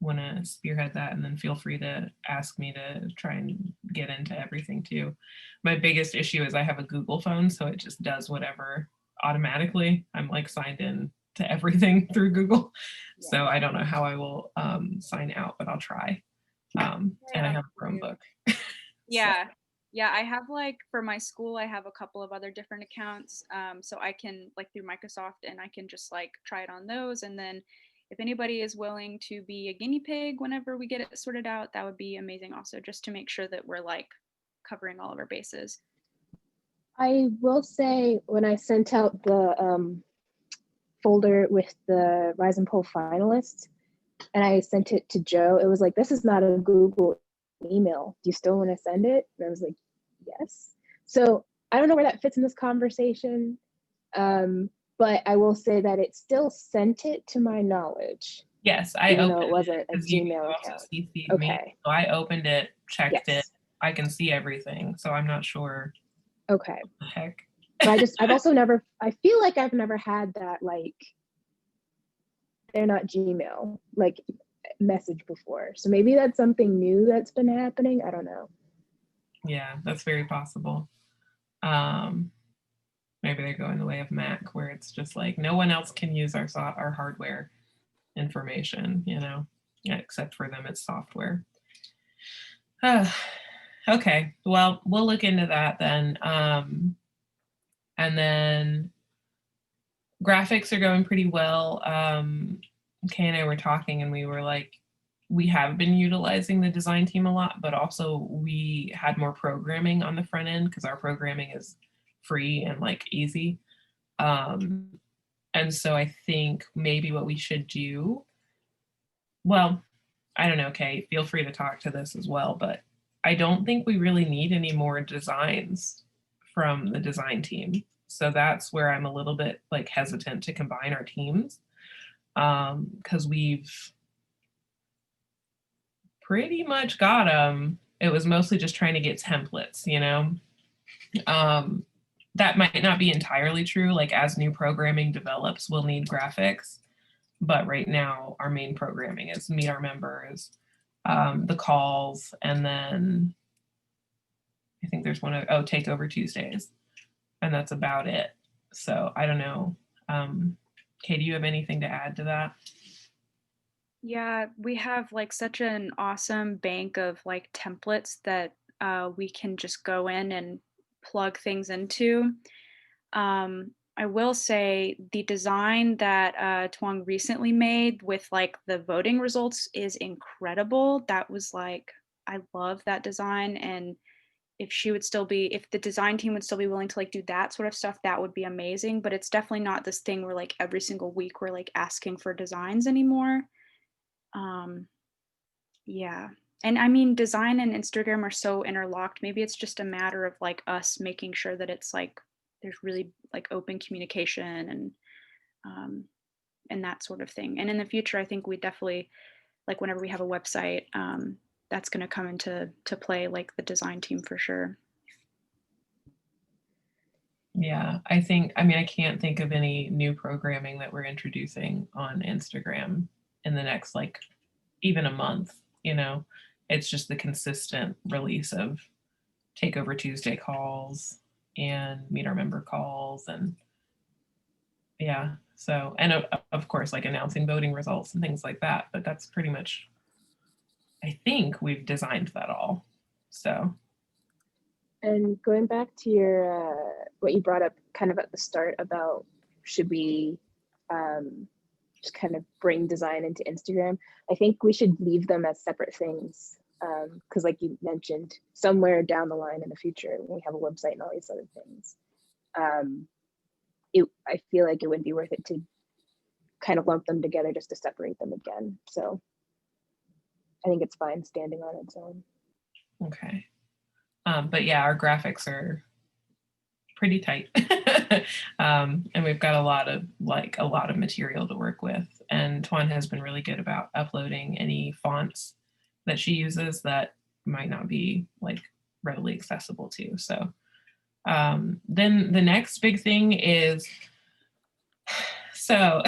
want to spearhead that, and then feel free to ask me to try and get into everything too. My biggest issue is I have a Google phone, so it just does whatever automatically. I'm like signed in to everything through Google. So I don't know how I will sign out, but I'll try. And I have a Chromebook. Yeah. Yeah, I have like for my school, I have a couple of other different accounts. So I can like through Microsoft, and I can just like try it on those. And then if anybody is willing to be a guinea pig whenever we get it sorted out, that would be amazing also, just to make sure that we're like covering all of our bases. I will say when I sent out the folder with the Rise and Pull finalists, and I sent it to Joe, it was like, this is not a Google email. Do you still want to send it? And I was like, yes. So I don't know where that fits in this conversation, but I will say that it still sent it to my knowledge. Yes, I even though opened it wasn't a because you Gmail also account. CC'd Okay. me. So I opened it, checked it. Yes. I can see everything. So I'm not sure. Okay. What the heck. But I've also never, I feel like I've never had that, like, they're not Gmail, like, message before. So maybe that's something new that's been happening. I don't know. Yeah, that's very possible. Maybe they're going the way of Mac, where it's just like no one else can use our hardware information, except for them, it's software. Okay, well, we'll look into that then. And then graphics are going pretty well. Kay and I were talking, and we were like, we have been utilizing the design team a lot, but also we had more programming on the front end because our programming is free and like easy. And so I think maybe what we should do, well, I don't know, Kay, feel free to talk to this as well, but I don't think we really need any more designs from the design team. So that's where I'm a little bit like hesitant to combine our teams, because we've pretty much got them. It was mostly just trying to get templates, that might not be entirely true. Like as new programming develops, we'll need graphics. But right now, our main programming is meet our members, the calls, and then I think there's one, Takeover Tuesdays. And that's about it. So I don't know. Kay, do you have anything to add to that? Yeah, we have like such an awesome bank of like templates that we can just go in and plug things into. I will say the design that Tuong recently made with like the voting results is incredible. That was like, I love that design. And if the design team would still be willing to like do that sort of stuff, that would be amazing. But it's definitely not this thing where like every single week we're like asking for designs anymore. Yeah. And I mean, design and Instagram are so interlocked. Maybe it's just a matter of like us making sure that it's like there's really like open communication and that sort of thing. And in the future, I think we definitely, like whenever we have a website, that's going to come into play, like the design team for sure. Yeah, I think, I mean, I can't think of any new programming that we're introducing on Instagram in the next, like, even a month, you know? It's just the consistent release of Takeover Tuesday calls and meet our member calls, and yeah, so, and of course, like announcing voting results and things like that, but that's pretty much, I think we've designed that all. So, And going back to your what you brought up kind of at the start about should we just kind of bring design into Instagram, I think we should leave them as separate things. Because like you mentioned, somewhere down the line in the future, when we have a website and all these other things, I feel like it would be worth it to kind of lump them together just to separate them again. So I think it's fine standing on its own. okay. But yeah, our graphics are pretty tight. And we've got a lot of material to work with. And Tuan has been really good about uploading any fonts that she uses that might not be like readily accessible to. So then the next big thing is, so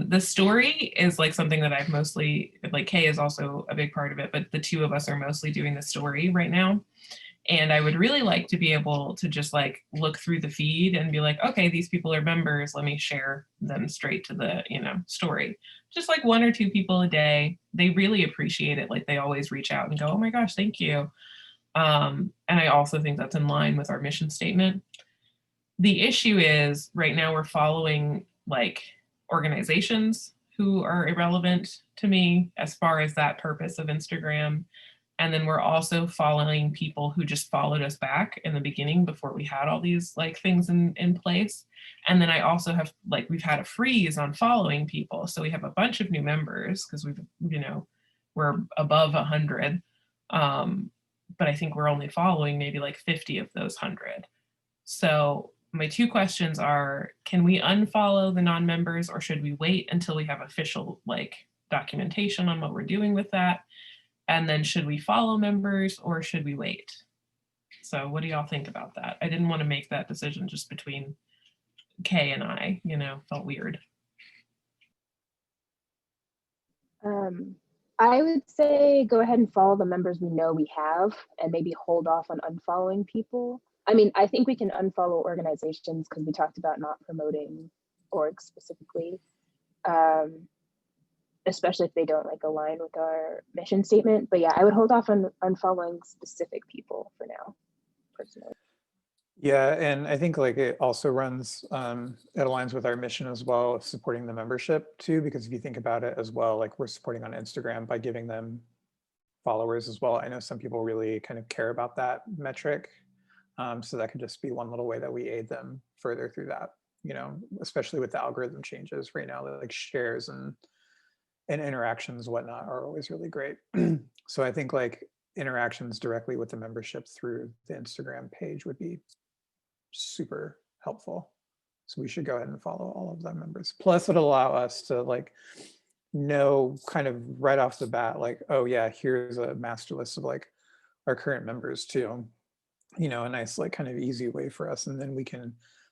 the story is like something that I've mostly, like Kay is also a big part of it, but the two of us are mostly doing the story right now. And I would really like to be able to just like look through the feed and be like, okay, these people are members. Let me share them straight to the, story. Just like 1 or 2 people a day. They really appreciate it. Like they always reach out and go, oh my gosh, thank you. And I also think that's in line with our mission statement. The issue is right now we're following like organizations who are irrelevant to me as far as that purpose of Instagram. And then we're also following people who just followed us back in the beginning before we had all these like things in place. And then I also have like, we've had a freeze on following people. So we have a bunch of new members because we're above 100. But I think we're only following maybe like 50 of those 100. So my 2 questions are, can we unfollow the non-members or should we wait until we have official like documentation on what we're doing with that? And then should we follow members or should we wait? So what do y'all think about that? I didn't want to make that decision just between Kay and I, felt weird. I would say go ahead and follow the members we know we have and maybe hold off on unfollowing people. I mean, I think we can unfollow organizations because we talked about not promoting orgs specifically. Especially if they don't like align with our mission statement. But yeah, I would hold off on unfollowing specific people for now, personally. Yeah, and I think like it also runs, it aligns with our mission as well of supporting the membership too, because if you think about it as well, like we're supporting on Instagram by giving them followers as well. I know some people really kind of care about that metric. So that could just be one little way that we aid them further through that, especially with the algorithm changes right now, like shares and interactions, whatnot, are always really great. So I think like interactions directly with the membership through the Instagram page would be super helpful. So we should go ahead and follow all of the members. Plus it'll allow us to like know kind of right off the bat, like, oh yeah, here's a master list of like our current members too. A nice like kind of easy way for us. And then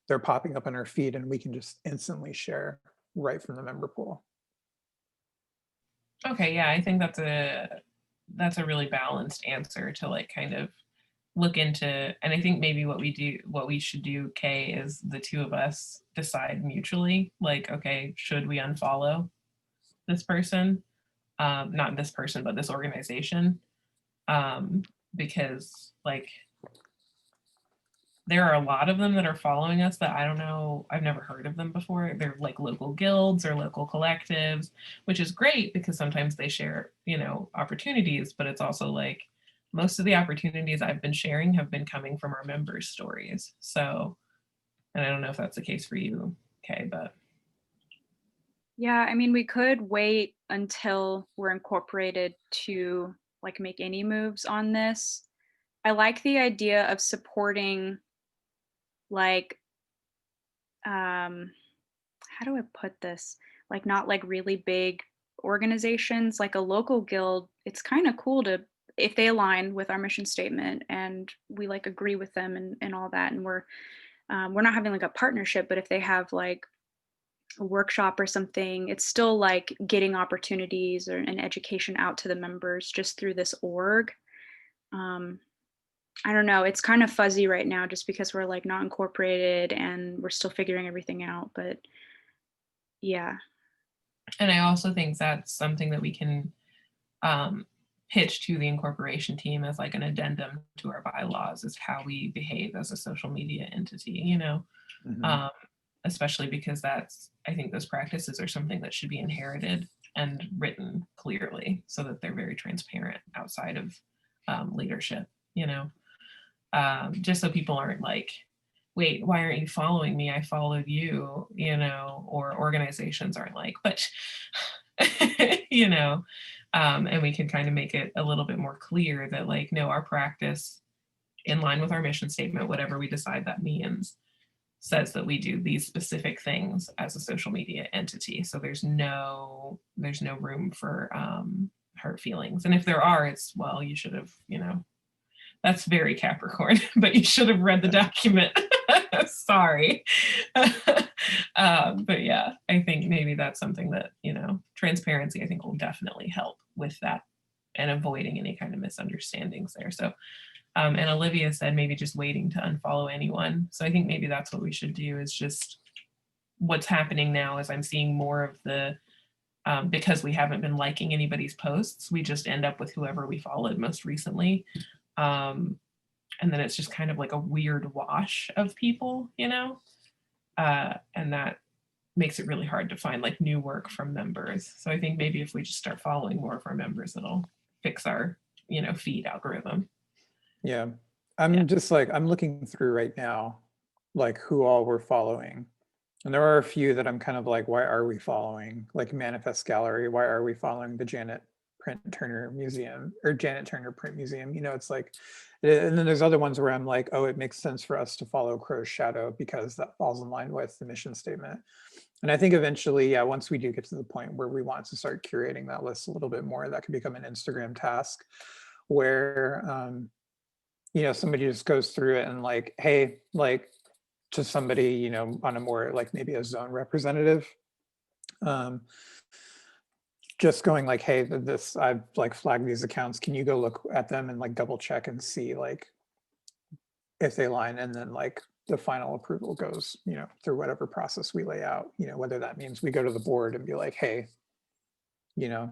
they're popping up on our feed and we can just instantly share right from the member pool. Okay, yeah, I think that's a really balanced answer to like kind of look into, and I think maybe what we should do, Kay, is the 2 of us decide mutually, like, okay, should we unfollow this person? Not this person, but this organization. Because like there are a lot of them that are following us that I don't know, I've never heard of them before. They're like local guilds or local collectives, which is great because sometimes they share, opportunities, but it's also like most of the opportunities I've been sharing have been coming from our members' stories. So, and I don't know if that's the case for you, Kay, but. Yeah, I mean, we could wait until we're incorporated to like make any moves on this. I like the idea of supporting like how do I put this? Like not like really big organizations, like a local guild. It's kind of cool to if they align with our mission statement and we like agree with them and all that, and we're not having like a partnership, but if they have like a workshop or something, it's still like getting opportunities or an education out to the members just through this org. I don't know, it's kind of fuzzy right now just because we're like not incorporated and we're still figuring everything out, but yeah. And I also think that's something that we can pitch to the incorporation team as like an addendum to our bylaws, is how we behave as a social media entity, you know, Mhm. Especially because I think those practices are something that should be inherited and written clearly so that they're very transparent outside of leadership, you know, just so people aren't like, wait, why aren't you following me? I followed you, you know, or organizations aren't like, but, you know, and we can kind of make it a little bit more clear that like, no, our practice in line with our mission statement, whatever we decide that means, says that we do these specific things as a social media entity. So there's no room for hurt feelings. And if there are, it's, well, you should have, you know, that's very Capricorn, but you should have read the document. Sorry. But yeah, I think maybe that's something that, you know, transparency, I think, will definitely help with that and avoiding any kind of misunderstandings there. So, and Olivia said maybe just waiting to unfollow anyone. So I think maybe that's what we should do, is just what's happening now is I'm seeing more of the, because we haven't been liking anybody's posts, we just end up with whoever we followed most recently. And then it's just kind of like a weird wash of people, you know, and that makes it really hard to find like new work from members. So I think maybe if we just start following more of our members, it'll fix our, you know, feed algorithm. Yeah, I'm just like, I'm looking through right now, like who all we're following. And there are a few that I'm kind of like, why are we following? Like Manifest Gallery, why are we following the Janet Turner Museum or Janet Turner Print Museum? You know, it's like, and then there's other ones where I'm like, oh, it makes sense for us to follow Crow's Shadow because that falls in line with the mission statement. And I think eventually, yeah, once we do get to the point where we want to start curating that list a little bit more, that could become an Instagram task where, you know, somebody just goes through it and like, hey, like to somebody, you know, on a more like maybe a zone representative, just going like, hey, this, I've like flagged these accounts. Can you go look at them and like double check and see like if they line, and then like the final approval goes, you know, through whatever process we lay out, you know, whether that means we go to the board and be like, hey, you know,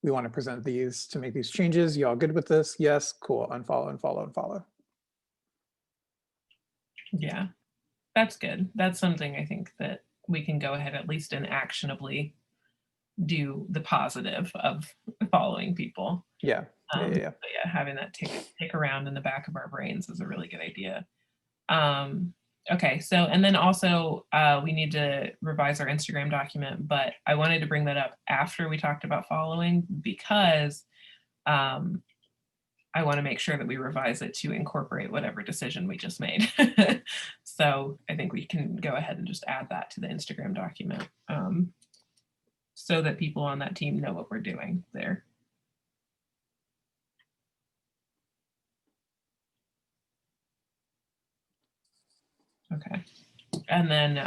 we want to present these to make these changes. Y'all good with this? Yes, cool. Unfollow, unfollow, unfollow. Yeah, that's good. That's something I think that we can go ahead at least and actionably do the positive of following people. Yeah. But yeah, having that tick around in the back of our brains is a really good idea. Okay, so, and then also we need to revise our Instagram document, but I wanted to bring that up after we talked about following, because I want to make sure that we revise it to incorporate whatever decision we just made. So I think we can go ahead and just add that to the Instagram document, so that people on that team know what we're doing there. Okay. And then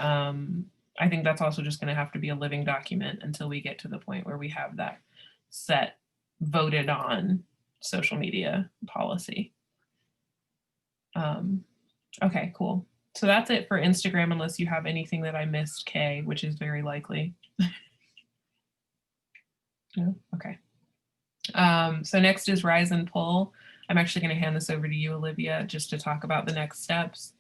I think that's also just going to have to be a living document until we get to the point where we have that set, voted on social media policy. Okay, cool. So that's it for Instagram, unless you have anything that I missed, Kay, which is very likely. No? Okay. So next is Rise and Pull. I'm actually going to hand this over to you, Olivia, just to talk about the next steps.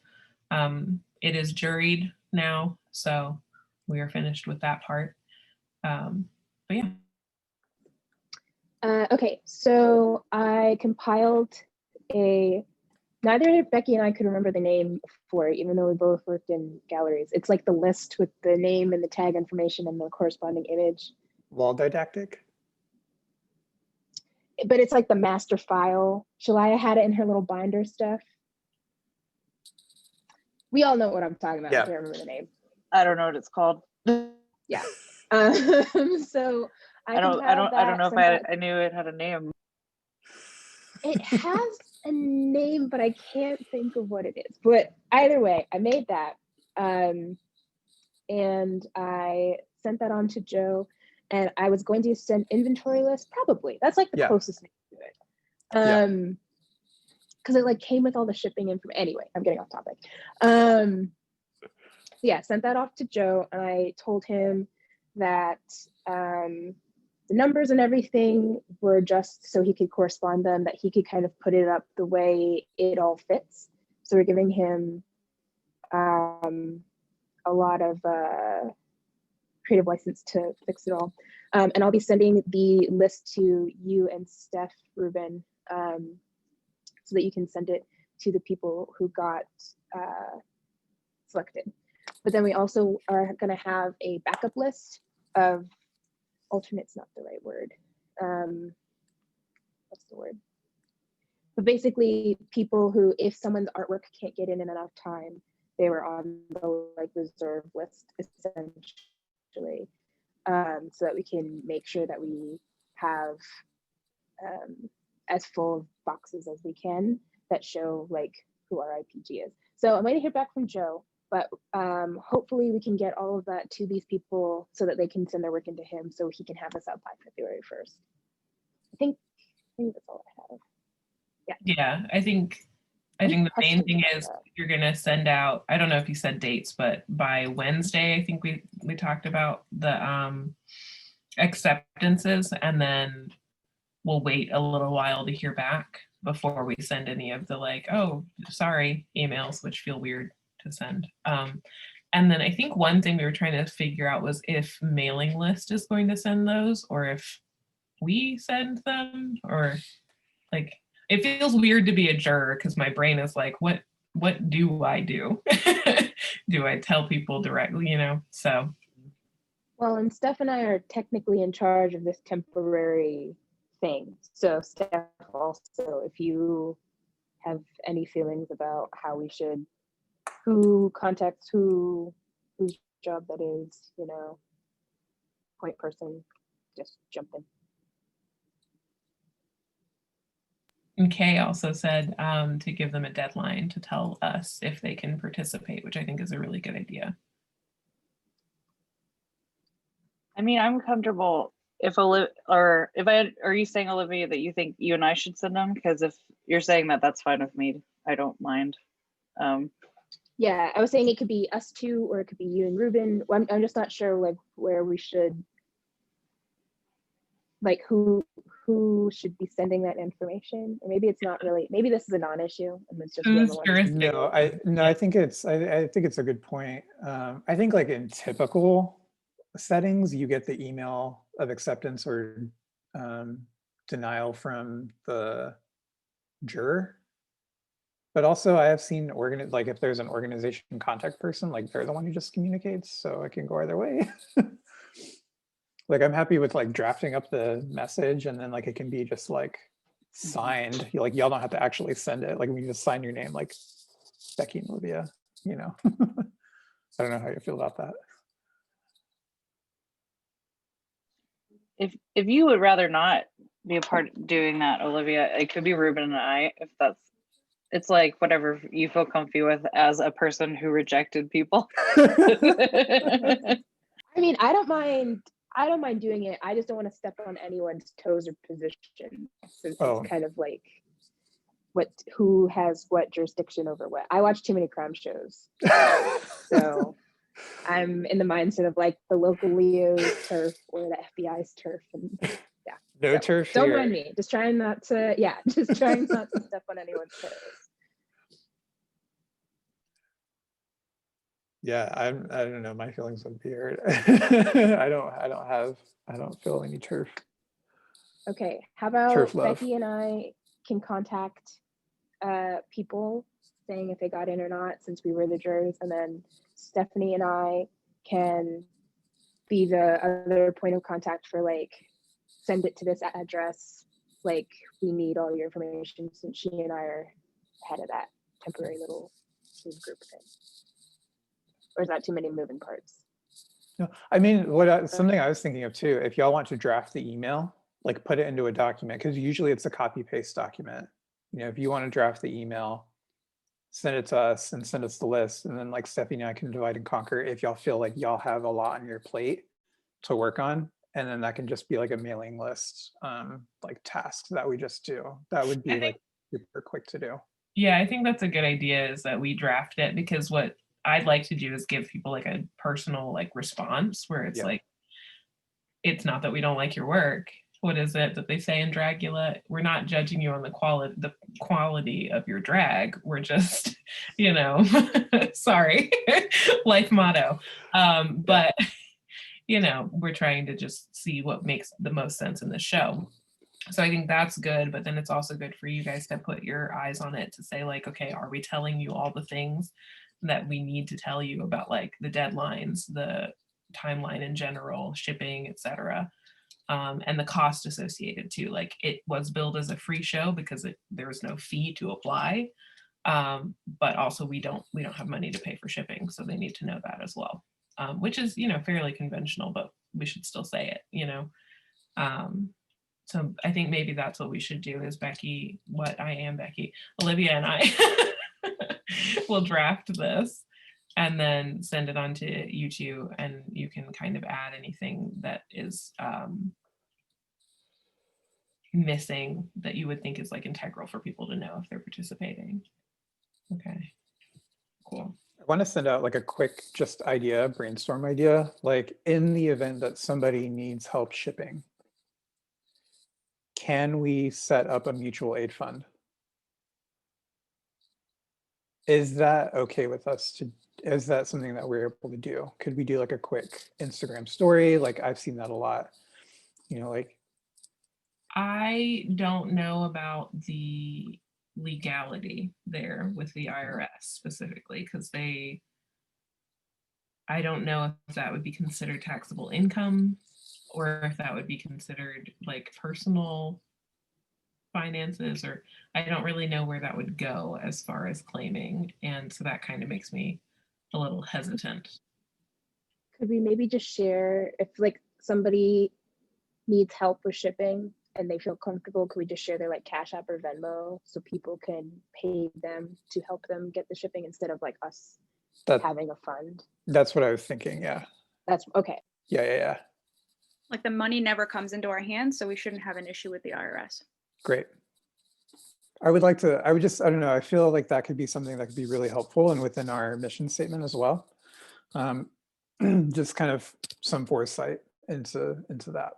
It is juried now, so we are finished with that part. But yeah. Okay, so I compiled neither Becky and I could remember the name for it, even though we both worked in galleries. It's like the list with the name and the tag information and the corresponding image. Wall didactic. But it's like the master file. Shalaya had it in her little binder stuff. We all know what I'm talking about. Yeah. I can't remember the name. I don't know what it's called. Yeah. So I don't know if I knew it had a name. It has a name, but I can't think of what it is. But either way, I made that. And I sent that on to Joe, and I was going to send inventory list, probably. That's like the Yeah. closest name to it. Yeah. Because it like came with all the shipping information. Anyway, I'm getting off topic. Yeah, sent that off to Joe, and I told him that the numbers and everything were just so he could correspond them, that he could kind of put it up the way it all fits. So we're giving him a lot of creative license to fix it all. And I'll be sending the list to you and Steph Rubin so that you can send it to the people who got selected. But then we also are going to have a backup list of alternates, not the right word. What's the word? But basically people who, if someone's artwork can't get in enough time, they were on the like reserve list essentially, so that we can make sure that we have as full of boxes as we can that show like who our RIPG is. So I'm waiting to hear back from Joe, but hopefully we can get all of that to these people so that they can send their work into him so he can have us out by February 1st. I think that's all I have. Yeah, I think the main thing is you're gonna send out, I don't know if you said dates, but by Wednesday, I think we talked about the acceptances, and then we'll wait a little while to hear back before we send any of the like, oh, sorry, emails, which feel weird to send. And then I think one thing we were trying to figure out was if mailing list is going to send those, or if we send them, or like, it feels weird to be a juror because my brain is like, what do I do? Do I tell people directly, you know? So. Well, and Steph and I are technically in charge of this temporary thing. So Steph, also, if you have any feelings about how we should, who contacts who, whose job that is, you know, point person, just jump in. And Kay also said to give them a deadline to tell us if they can participate, which I think is a really good idea. I mean, I'm comfortable if are you saying, Olivia, that you think you and I should send them? Because if you're saying that, that's fine with me. I don't mind. Yeah, I was saying it could be us two, or it could be you and Ruben. Well, I'm just not sure like where we should, like who should be sending that information. Or maybe it's not really, maybe this is a non-issue and it's just Who's whoever wants to. No, I think it's a good point. I think like in typical settings, you get the email of acceptance or denial from the juror. But also I have seen like if there's an organization contact person, like they're the one who just communicates, so it can go either way. Like I'm happy with like drafting up the message and then like it can be just like signed. Like y'all don't have to actually send it. Like when you just sign your name, like Becky and Olivia, you know. I don't know how you feel about that. If you would rather not be a part of doing that, Olivia, it could be Ruben and I. If it's like whatever you feel comfy with as a person who rejected people. I mean, I don't mind doing it. I just don't want to step on anyone's toes or position, since it's kind of like who has what jurisdiction over what. I watch too many crime shows. So I'm in the mindset of like the local Leo's turf or the FBI's turf, and yeah. No turf Don't here. mind me. Just trying not to step on anyone's toes. Yeah, I don't know. My feelings would be hurt. I don't feel any turf. Okay, how about Turf love. Becky and I can contact people saying if they got in or not, since we were the jurors, and then Stephanie and I can be the other point of contact for like, send it to this address, like we need all your information, since she and I are head of that temporary little group thing. Or is that too many moving parts? No, I mean, something I was thinking of too, if y'all want to draft the email like put it into a document, because usually it's a copy paste document. You know, if you want to draft the email, send it to us and send us the list, and then like Stephanie and I can divide and conquer if y'all feel like y'all have a lot on your plate to work on. And then that can just be like a mailing list, like tasks that we just do. That would be I think- like super quick to do. Yeah, I think that's a good idea, is that we draft it, because what I'd like to do is give people like a personal like response where it's Yeah. like, it's not that we don't like your work. What is it that they say in Dragula? We're not judging you on the quality of your drag. We're just, you know, sorry, life motto. But you know, we're trying to just see what makes the most sense in the show. So I think that's good, but then it's also good for you guys to put your eyes on it to say like, okay, are we telling you all the things that we need to tell you about, like the deadlines, the timeline in general, shipping, etc. And the cost associated too. Like it was billed as a free show because there was no fee to apply, but also we don't have money to pay for shipping, so they need to know that as well, which is, you know, fairly conventional, but we should still say it, you know. So I think maybe that's what we should do is Becky, Olivia and I will draft this and then send it on to you two, and you can kind of add anything that is missing that you would think is like integral for people to know if they're participating. Okay, cool. I want to send out like a quick just idea, brainstorm idea, like in the event that somebody needs help shipping, can we set up a mutual aid fund? Is that okay with us to, is that something that we're able to do? Could we do like a quick Instagram story? Like I've seen that a lot, you know, like. I don't know about the legality there with the IRS specifically, because I don't know if that would be considered taxable income or if that would be considered like personal finances, or I don't really know where that would go as far as claiming. And so that kind of makes me a little hesitant. Could we maybe just share if like somebody needs help with shipping and they feel comfortable, could we just share their like Cash App or Venmo so people can pay them to help them get the shipping instead of like us having a fund? That's what I was thinking. Yeah. That's okay. Yeah. Like the money never comes into our hands, so we shouldn't have an issue with the IRS. Great. I would just, I don't know, I feel like that could be something that could be really helpful and within our mission statement as well. Just kind of some foresight into that.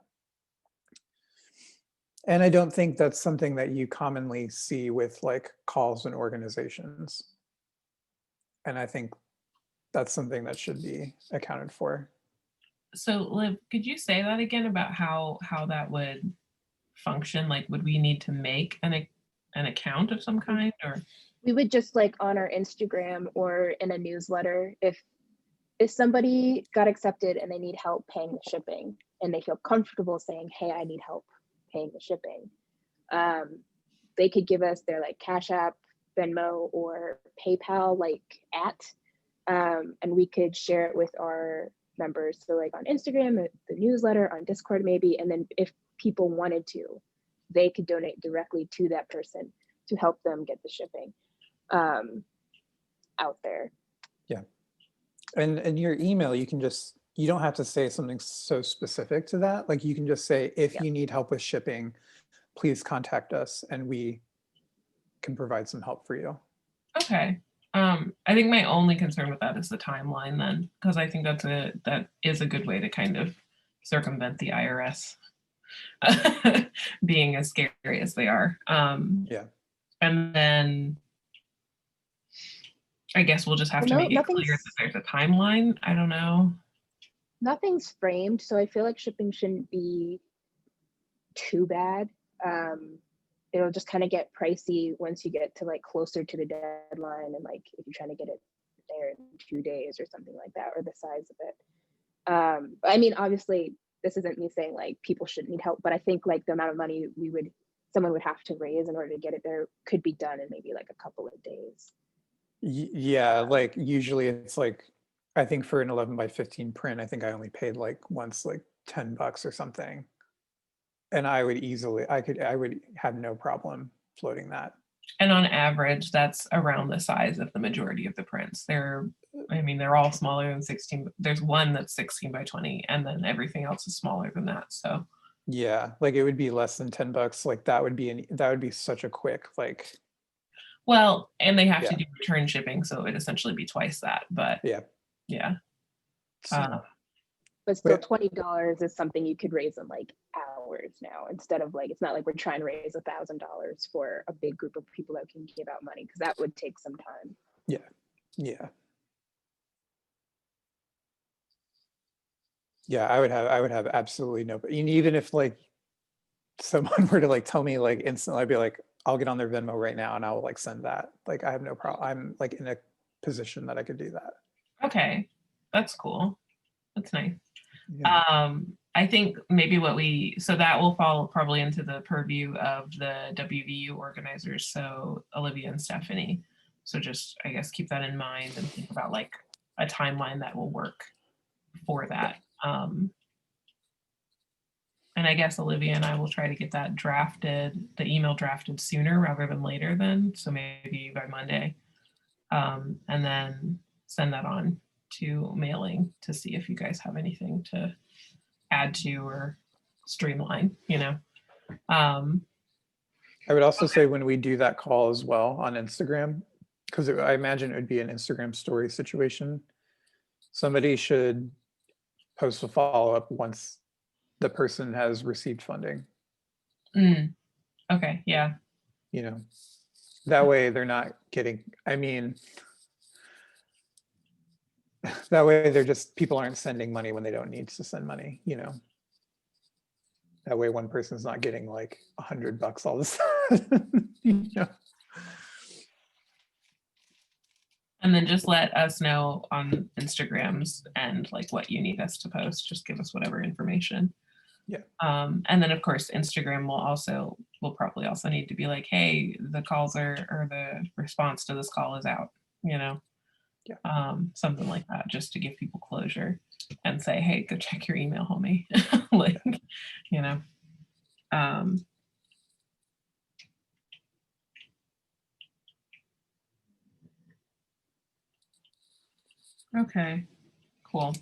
And I don't think that's something that you commonly see with like calls and organizations. And I think that's something that should be accounted for. So Liv, could you say that again about how that would function? Like, would we need to make an account of some kind, or? We would just like on our Instagram or in a newsletter, if somebody got accepted and they need help paying the shipping and they feel comfortable saying, hey, I need help paying the shipping, they could give us their like Cash App, Venmo, or PayPal like and we could share it with our members. So like on Instagram, the newsletter, on Discord maybe, and then if people wanted to, they could donate directly to that person to help them get the shipping out there. Yeah. And in your email, you don't have to say something so specific to that. Like you can just say, if you need help with shipping, please contact us and we can provide some help for you. Okay. I think my only concern with that is the timeline then, because I think that is a good way to kind of circumvent the IRS being as scary as they are. Yeah. And then I guess we'll just have to make it clear that there's a timeline. I don't know. Nothing's framed, so I feel like shipping shouldn't be too bad. It'll just kind of get pricey once you get to like closer to the deadline, and like if you're trying to get it there in 2 days or something like that, or the size of it. I mean, obviously this isn't me saying like people shouldn't need help, but I think like the amount of money someone would have to raise in order to get it there could be done in maybe like a couple of days. Yeah, like usually it's like, I think for an 11 by 15 print, I think I only paid like once like $10 or something. And I would easily, I would have no problem floating that. And on average, that's around the size of the majority of the prints. I mean, they're all smaller than 16. There's one that's 16 by 20, and then everything else is smaller than that. So Yeah, like it would be less than $10. Like that would be such a quick, like, well, and they have to Yeah. do return shipping, so it would essentially be twice that. But yeah. yeah, So, But still, Wait. $20 is something you could raise in like hours now, instead of like, it's not like we're trying to raise $1,000 for a big group of people that can give out money, because that would take some time. yeah. Yeah, I would have absolutely no, and even if like someone were to like tell me like instantly, I'd be like, I'll get on their Venmo right now and I'll like send that. Like I have no problem. I'm like in a position that I could do that. okay, that's cool. That's nice. Yeah. I think maybe so that will fall probably into the purview of the WVU organizers, so Olivia and Stephanie. So just, I guess, keep that in mind and think about like a timeline that will work for that. And I guess Olivia and I will try to get that the email drafted sooner rather than later then, so maybe by Monday. And then send that on to mailing to see if you guys have anything to add to or streamline, I would also say when we do that call as well on Instagram, because I imagine it would be an Instagram story situation, somebody should post a follow-up once the person has received funding, okay, yeah. That way they're not getting, I mean, that way people aren't sending money when they don't need to send money, That way one person's not getting like $100 all of a sudden, And then just let us know on Instagrams and like what you need us to post. Just give us whatever information. Yeah. And then of course Instagram will probably also need to be like, hey, the calls or the response to this call is out, Yeah. Something like that, just to give people closure and say, hey, go check your email, homie. Like, okay, cool.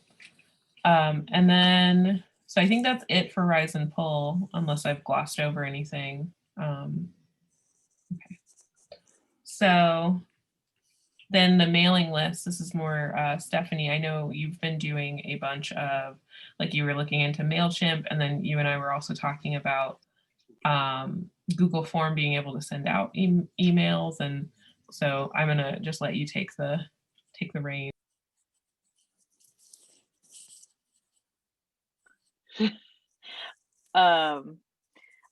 And then, so I think that's it for Rise and Pull, unless I've glossed over anything. Okay. So then the mailing list, this is more Stephanie. I know you've been doing a bunch of, like you were looking into MailChimp, and then you and I were also talking about Google Form being able to send out emails. And so I'm gonna just let you take the reins. I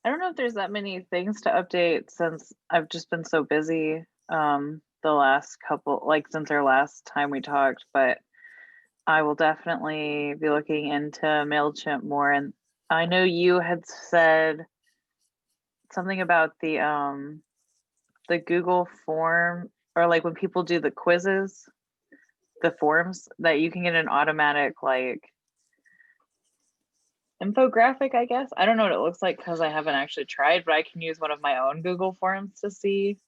don't know if there's that many things to update since I've just been so busy the last couple, like since our last time we talked, but I will definitely be looking into MailChimp more. And I know you had said something about the Google form, or like when people do the quizzes, the forms, that you can get an automatic like infographic, I guess. I don't know what it looks like because I haven't actually tried, but I can use one of my own Google Forms to see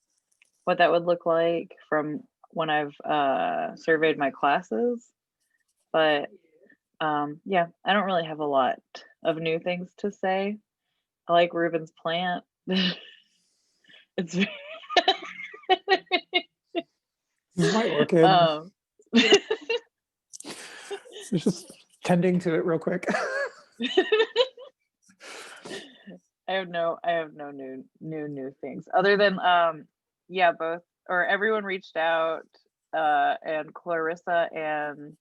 what that would look like from when I've surveyed my classes. But yeah, I don't really have a lot of new things to say. I like Ruben's plant. It's This might work in. Just tending to it real quick. I have no new things other than yeah, everyone reached out, and Clarissa and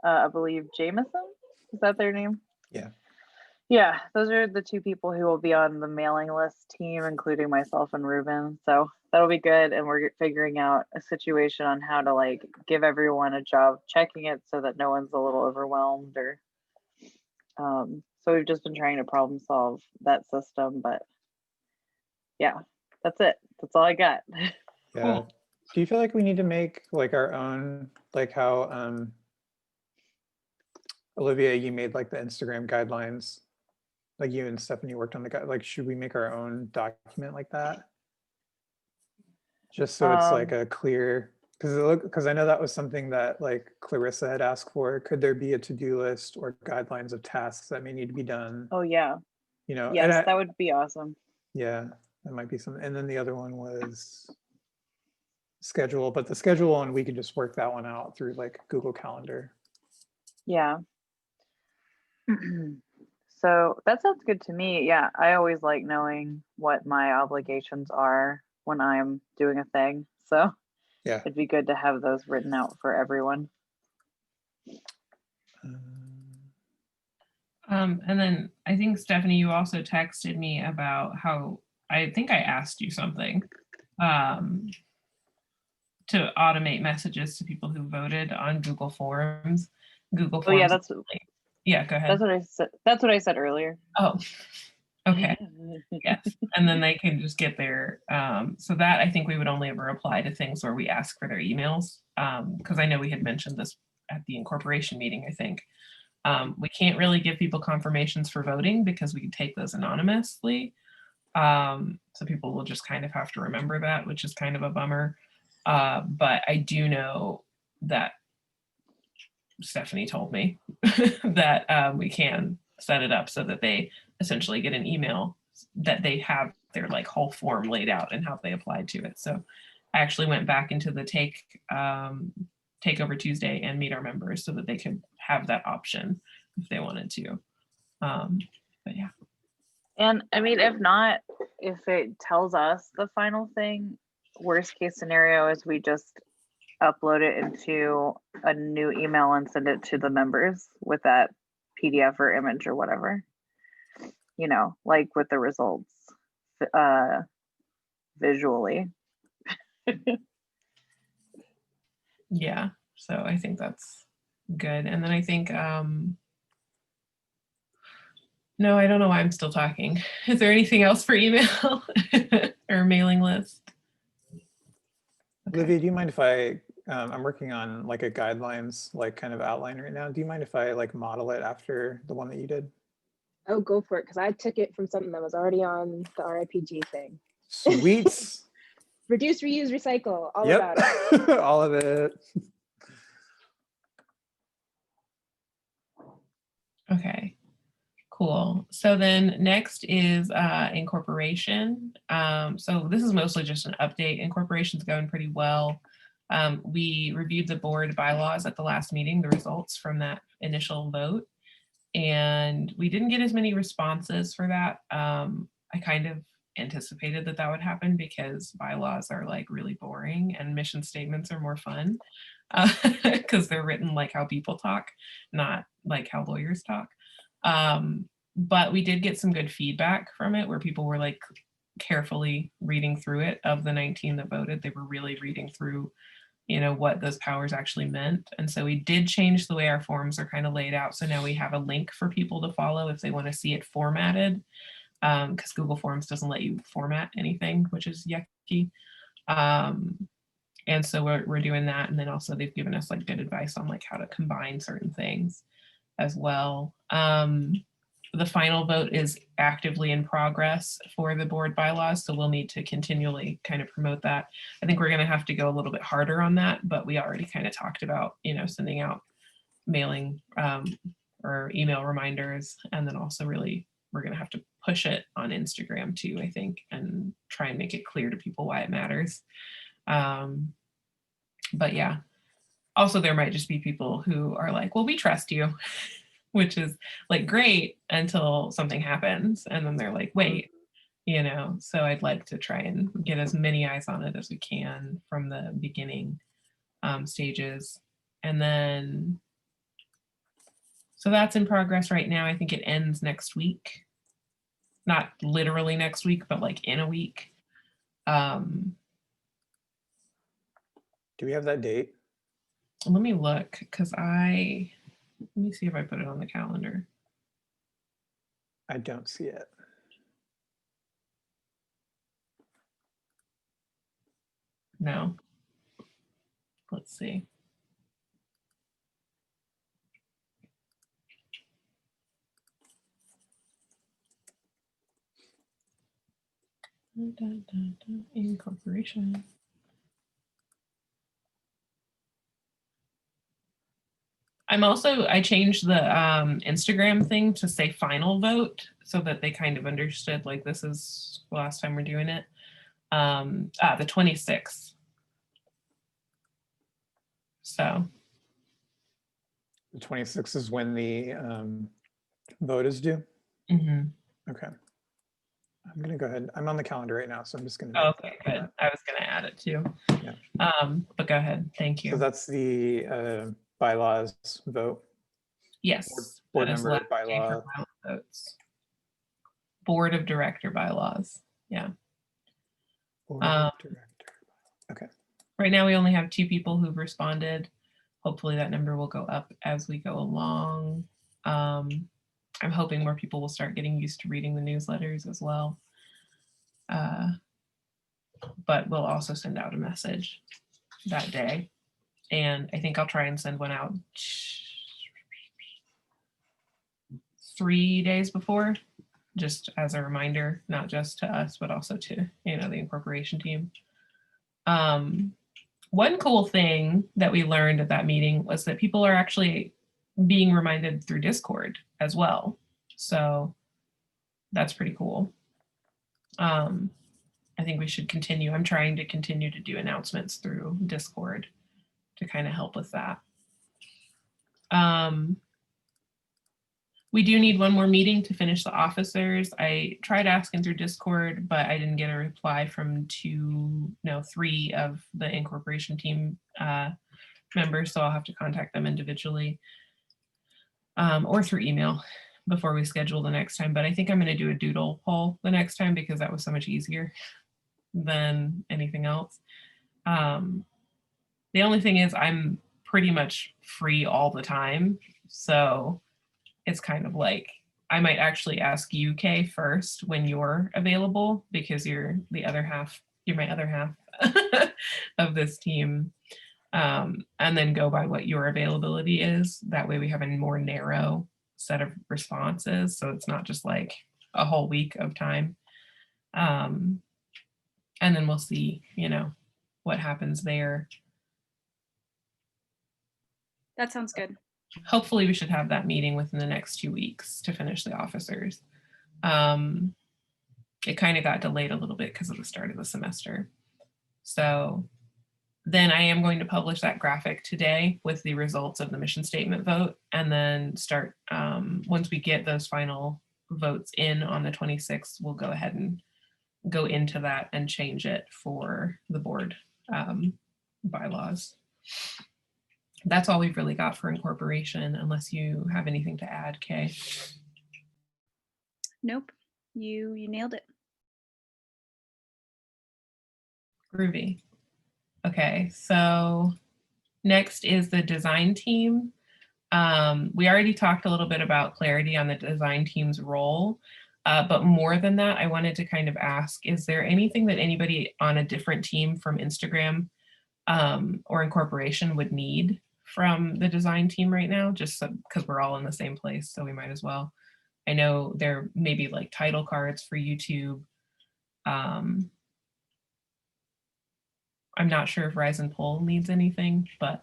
I believe Jameson, is that their name? Yeah, those are the two people who will be on the mailing list team, including myself and Ruben. So that'll be good, and we're figuring out a situation on how to like give everyone a job checking it so that no one's a little overwhelmed or so we've just been trying to problem solve that system, but yeah, that's it. That's all I got. Yeah. Cool. Do you feel like we need to make like our own, like how Olivia, you made like the Instagram guidelines? like you and Stephanie worked on the, like, should we make our own document like that? Just so it's like a clear, because I know that was something that like Clarissa had asked for. Could there be a to-do list or guidelines of tasks that may need to be done? Oh yeah. You know, and Yes, that would be awesome. yeah, that might be something. And then the other one was schedule, but the schedule one, we could just work that one out through like Google Calendar. Yeah. So that sounds good to me. Yeah, I always like knowing what my obligations are when I'm doing a thing. So Yeah. it'd be good to have those written out for everyone. And then I think, Stephanie, you also texted me about how, I think I asked you something to automate messages to people who voted on Google Forms. Google Forms. Oh yeah, yeah, go ahead. That's what I said. That's what I said earlier. Oh, okay. Yes. And then they can just get their, so that I think we would only ever apply to things where we ask for their emails. Because I know we had mentioned this at the Incorporation meeting, I think. We can't really give people confirmations for voting because we can take those anonymously. So people will just kind of have to remember that, which is kind of a bummer. But I do know that Stephanie told me that we can set it up so that they essentially get an email that they have their like whole form laid out and how they applied to it. So I actually went back into the Takeover Tuesday and Meet Our Members so that they could have that option if they wanted to. But yeah. And I mean, if not, if it tells us the final thing, worst case scenario is we just upload it into a new email and send it to the members with that PDF or image or whatever, you know, like with the results visually. Yeah, so I think that's good. And then I think, no, I don't know why I'm still talking. Is there anything else for email or mailing list? Okay. Olivia, do you mind if I'm working on like a guidelines, like kind of outline right now. Do you mind if I like model it after the one that you did? Oh, go for it, because I took it from something that was already on the RIPG thing. Sweet. Reduce, reuse, recycle, all Yep. about it. All of it. Okay, cool. So then next is Incorporation. So this is mostly just an update. Incorporation's going pretty well. We reviewed the board bylaws at the last meeting, the results from that initial vote, and we didn't get as many responses for that. I kind of anticipated that that would happen because bylaws are like really boring and mission statements are more fun because they're written like how people talk, not like how lawyers talk. But we did get some good feedback from it where people were like carefully reading through it. Of the 19 that voted, they were really reading through, you know, what those powers actually meant. And so we did change the way our forms are kind of laid out. So now we have a link for people to follow if they want to see it formatted, because Google Forms doesn't let you format anything, which is yucky. And so we're doing that. And then also they've given us like good advice on like how to combine certain things as well. The final vote is actively in progress for the board bylaws, so we'll need to continually kind of promote that. I think we're going to have to go a little bit harder on that, but we already kind of talked about, you know, sending out mailing or email reminders, and then also really we're going to have to push it on Instagram too, I think, and try and make it clear to people why it matters. But yeah, also there might just be people who are like, well, we trust you. Which is like great until something happens and then they're like, wait, you know. So I'd like to try and get as many eyes on it as we can from the beginning stages. And then, so that's in progress right now. I think it ends next week. Not literally next week, but like in a week. Do we have that date? Let me look, because let me see if I put it on the calendar. I don't see it. No. Let's see. Incorporation. I changed the Instagram thing to say final vote so that they kind of understood like this is the last time we're doing it. The 26th. So The 26th is when the vote is due. mhm. Okay. I'm gonna go ahead. I'm on the calendar right now, so I'm just gonna. Oh, note okay, that. good. I was gonna add it too. Yeah. But go ahead. Thank So you. that's the bylaws vote. Yes. Board that is member last day for bylaw. ballot votes. Board of Director bylaws. Yeah. Board of director. Okay. Right now, we only have 2 people who've responded. Hopefully that number will go up as we go along. I'm hoping more people will start getting used to reading the newsletters as well. But we'll also send out a message that day. And I think I'll try and send one out 3 days before, just as a reminder, not just to us, but also to, you know, the incorporation team. One cool thing that we learned at that meeting was that people are actually being reminded through Discord as well. So that's pretty cool. I think we should continue. I'm trying to continue to do announcements through Discord to kind of help with that. We do need one more meeting to finish the officers. I tried asking through Discord, but I didn't get a reply from 3 of the incorporation team members, so I'll have to contact them individually or through email before we schedule the next time. But I think I'm going to do a doodle poll the next time because that was so much easier than anything else. The only thing is I'm pretty much free all the time, so it's kind of like I might actually ask you, Kay, first when you're available because you're the other half, you're my other half of this team, and then go by what your availability is. That way we have a more narrow set of responses, so it's not just like a whole week of time. And then we'll see, you know, what happens there. That sounds good. Hopefully we should have that meeting within the next 2 weeks to finish the officers. It kind of got delayed a little bit because of the start of the semester. So then I am going to publish that graphic today with the results of the mission statement vote, and then start, once we get those final votes in on the 26th, we'll go ahead and go into that and change it for the board bylaws. That's all we've really got for incorporation, unless you have anything to add, Kay. Nope, you nailed it. Groovy. Okay, so next is the design team. We already talked a little bit about clarity on the design team's role, but more than that, I wanted to kind of ask, is there anything that anybody on a different team from Instagram or incorporation would need from the design team right now, just because we're all in the same place, so we might as well. I know there may be like title cards for YouTube. I'm not sure if Rise and Pull needs anything, but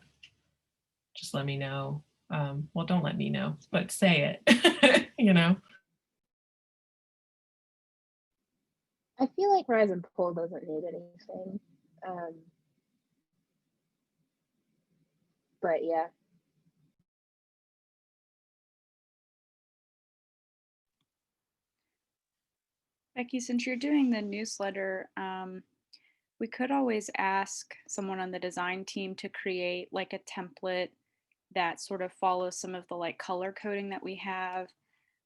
just let me know. Well, don't let me know, but say it, you know? I feel like Rise and Pull doesn't need anything. But yeah. Becky, since you're doing the newsletter, we could always ask someone on the design team to create like a template that sort of follows some of the like color coding that we have,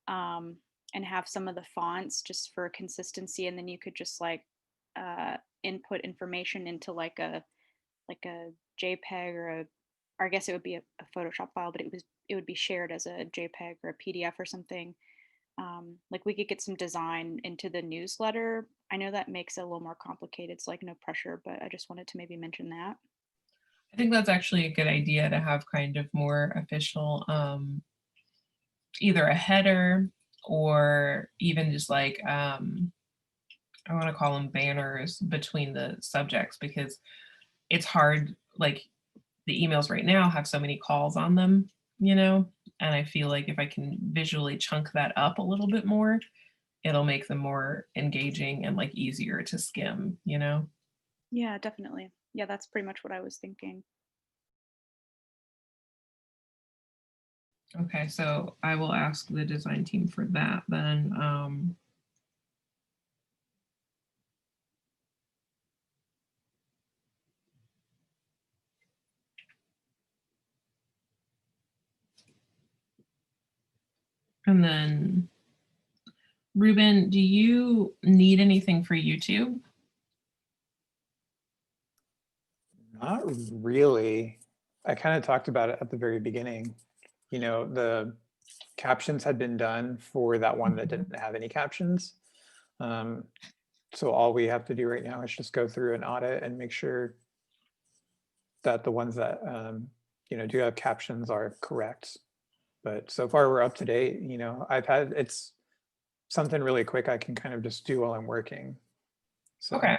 and have some of the fonts just for consistency. And then you could just like input information into like a JPEG or I guess it would be a Photoshop file, but it would be shared as a JPEG or a PDF or something. Like we could get some design into the newsletter. I know that makes it a little more complicated. It's like no pressure, but I just wanted to maybe mention that. I think that's actually a good idea to have kind of more official, either a header or even just like I want to call them banners between the subjects, because it's hard, like the emails right now have so many calls on them, and I feel like if I can visually chunk that up a little bit more, it'll make them more engaging and like easier to skim. Yeah, definitely. Yeah, that's pretty much what I was thinking. Okay, so I will ask the design team for that then. And then, Ruben, do you need anything for YouTube? Not really. I kind of talked about it at the very beginning. The captions had been done for that one that didn't have any captions. So all we have to do right now is just go through an audit and make sure that the ones that do have captions are correct. But so far we're up to date. It's something really quick I can kind of just do while I'm working. So Okay.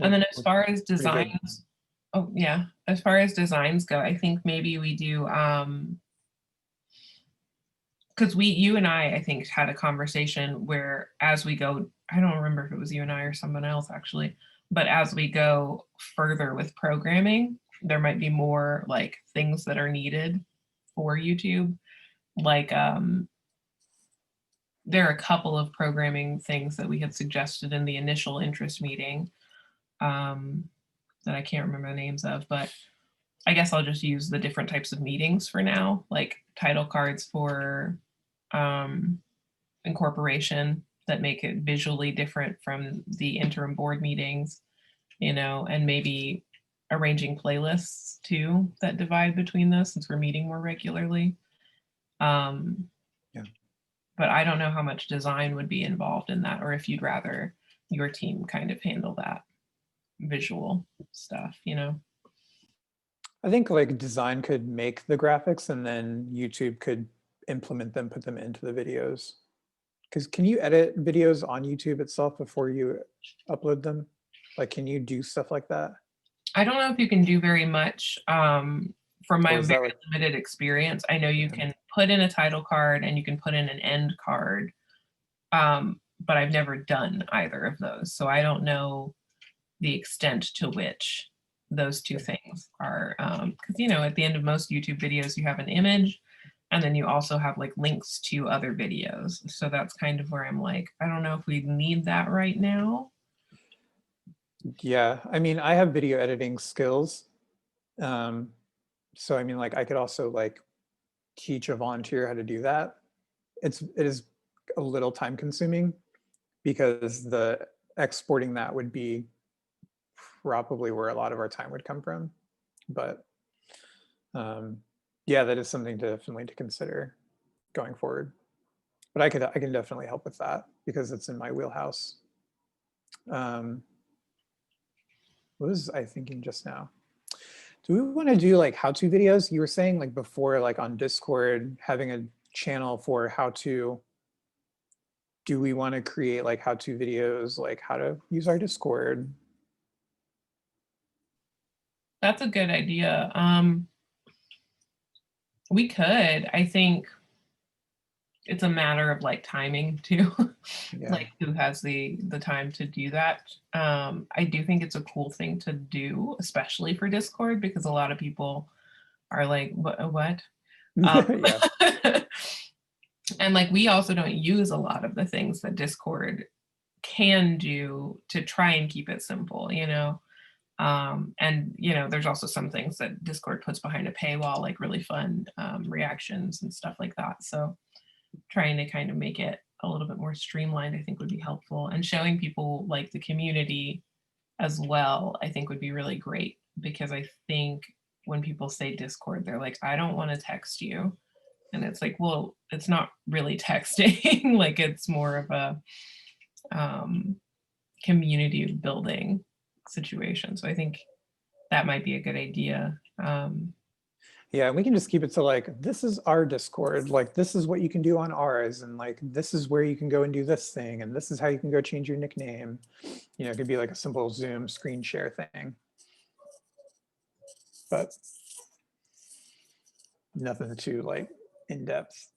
And then as far as good. designs, oh yeah, as far as designs go, I think maybe we do, because you and I think had a conversation where as we go, I don't remember if it was you and I or someone else actually, but as we go further with programming, there might be more like things that are needed for YouTube. Like there are a couple of programming things that we had suggested in the initial interest meeting that I can't remember the names of, but I guess I'll just use the different types of meetings for now, like title cards for Incorporation that make it visually different from the interim board meetings, and maybe arranging playlists too that divide between those since we're meeting more regularly. Yeah. But I don't know how much design would be involved in that, or if you'd rather your team kind of handle that visual stuff, I think like design could make the graphics and then YouTube could implement them, put them into the videos. Because can you edit videos on YouTube itself before you upload them? Like, can you do stuff like that? I don't know if you can do very much. From my Or is that very like, limited experience, I know you Yeah. can put in a title card and you can put in an end card, but I've never done either of those. So I don't know the extent to which those two things are, because at the end of most YouTube videos, you have an image and then you also have like links to other videos. So that's kind of where I'm like, I don't know if we need that right now. Yeah, I mean, I have video editing skills. So I mean, like I could also like teach a volunteer how to do that. It is a little time consuming because the exporting that would be probably where a lot of our time would come from. But yeah, that is something definitely to consider going forward. But I can definitely help with that because it's in my wheelhouse. What was I thinking just now? Do we want to do like how-to videos? You were saying like before, like on Discord, having a channel for how to. Do we want to create like how-to videos, like how to use our Discord? That's a good idea. We could. I think it's a matter of like timing too, Yeah. like who has the time to do that. I do think it's a cool thing to do, especially for Discord, because a lot of people are like, what? Yeah. And like we also don't use a lot of the things that Discord can do to try and keep it simple, and there's also some things that Discord puts behind a paywall, like really fun reactions and stuff like that. So trying to kind of make it a little bit more streamlined, I think would be helpful, and showing people like the community as well, I think would be really great, because I think when people say Discord, they're like, I don't want to text you. And it's like, well, it's not really texting. Like it's more of a community building situation. So I think that might be a good idea. Yeah, we can just keep it to like, this is our Discord, like this is what you can do on ours, and like this is where you can go and do this thing, and this is how you can go change your nickname. You know, it could be like a simple Zoom screen share thing. But nothing too like in depth.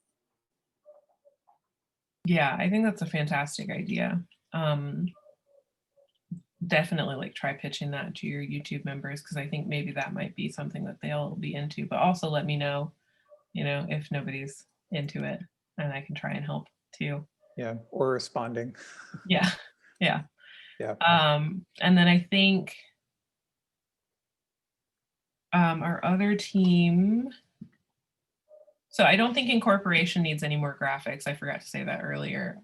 Yeah, I think that's a fantastic idea. Definitely like try pitching that to your YouTube members, because I think maybe that might be something that they'll be into, but also let me know, you know, if nobody's into it, and I can try and help too. Yeah, or responding. Yeah, yeah. Yeah. And then I think our other team, so I don't think Incorporation needs any more graphics. I forgot to say that earlier.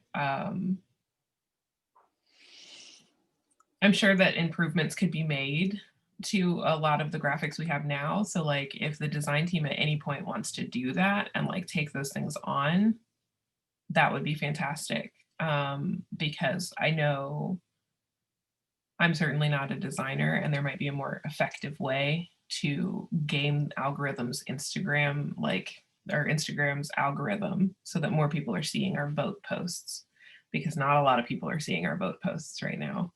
I'm sure that improvements could be made to a lot of the graphics we have now. So like if the design team at any point wants to do that and like take those things on, that would be fantastic. Because I know I'm certainly not a designer, and there might be a more effective way to game algorithms Instagram, like or Instagram's algorithm, so that more people are seeing our vote posts, because not a lot of people are seeing our vote posts right now.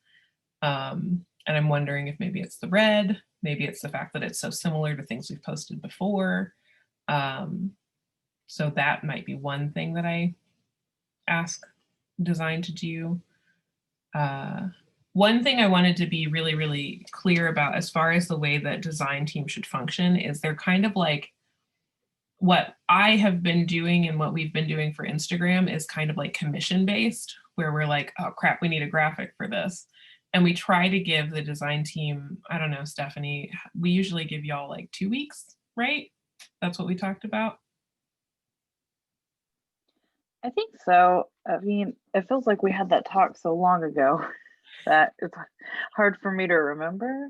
And I'm wondering if maybe it's the red, maybe it's the fact that it's so similar to things we've posted before. So that might be one thing that I ask design to do. One thing I wanted to be really, really clear about as far as the way that design team should function is they're kind of like, what I have been doing and what we've been doing for Instagram is kind of like commission based, where we're like, oh crap, we need a graphic for this. And we try to give the design team, I don't know, Stephanie, we usually give y'all like 2 weeks, right? That's what we talked about. I think so. I mean, it feels like we had that talk so long ago that it's hard for me to remember.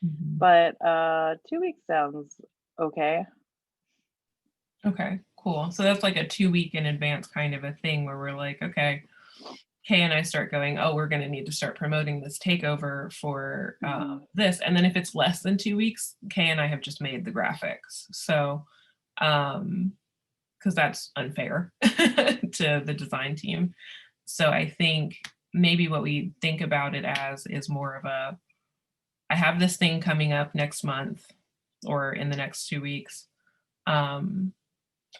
But 2 weeks sounds okay. Okay, cool. So that's like a 2 week in advance kind of a thing where we're like, okay, Kay and I start going, oh, we're going to need to start promoting this takeover for this. And then if it's less than 2 weeks, Kay and I have just made the graphics. So, because that's unfair to the design team. So I think maybe what we think about it as is more of a, I have this thing coming up next month or in the next 2 weeks.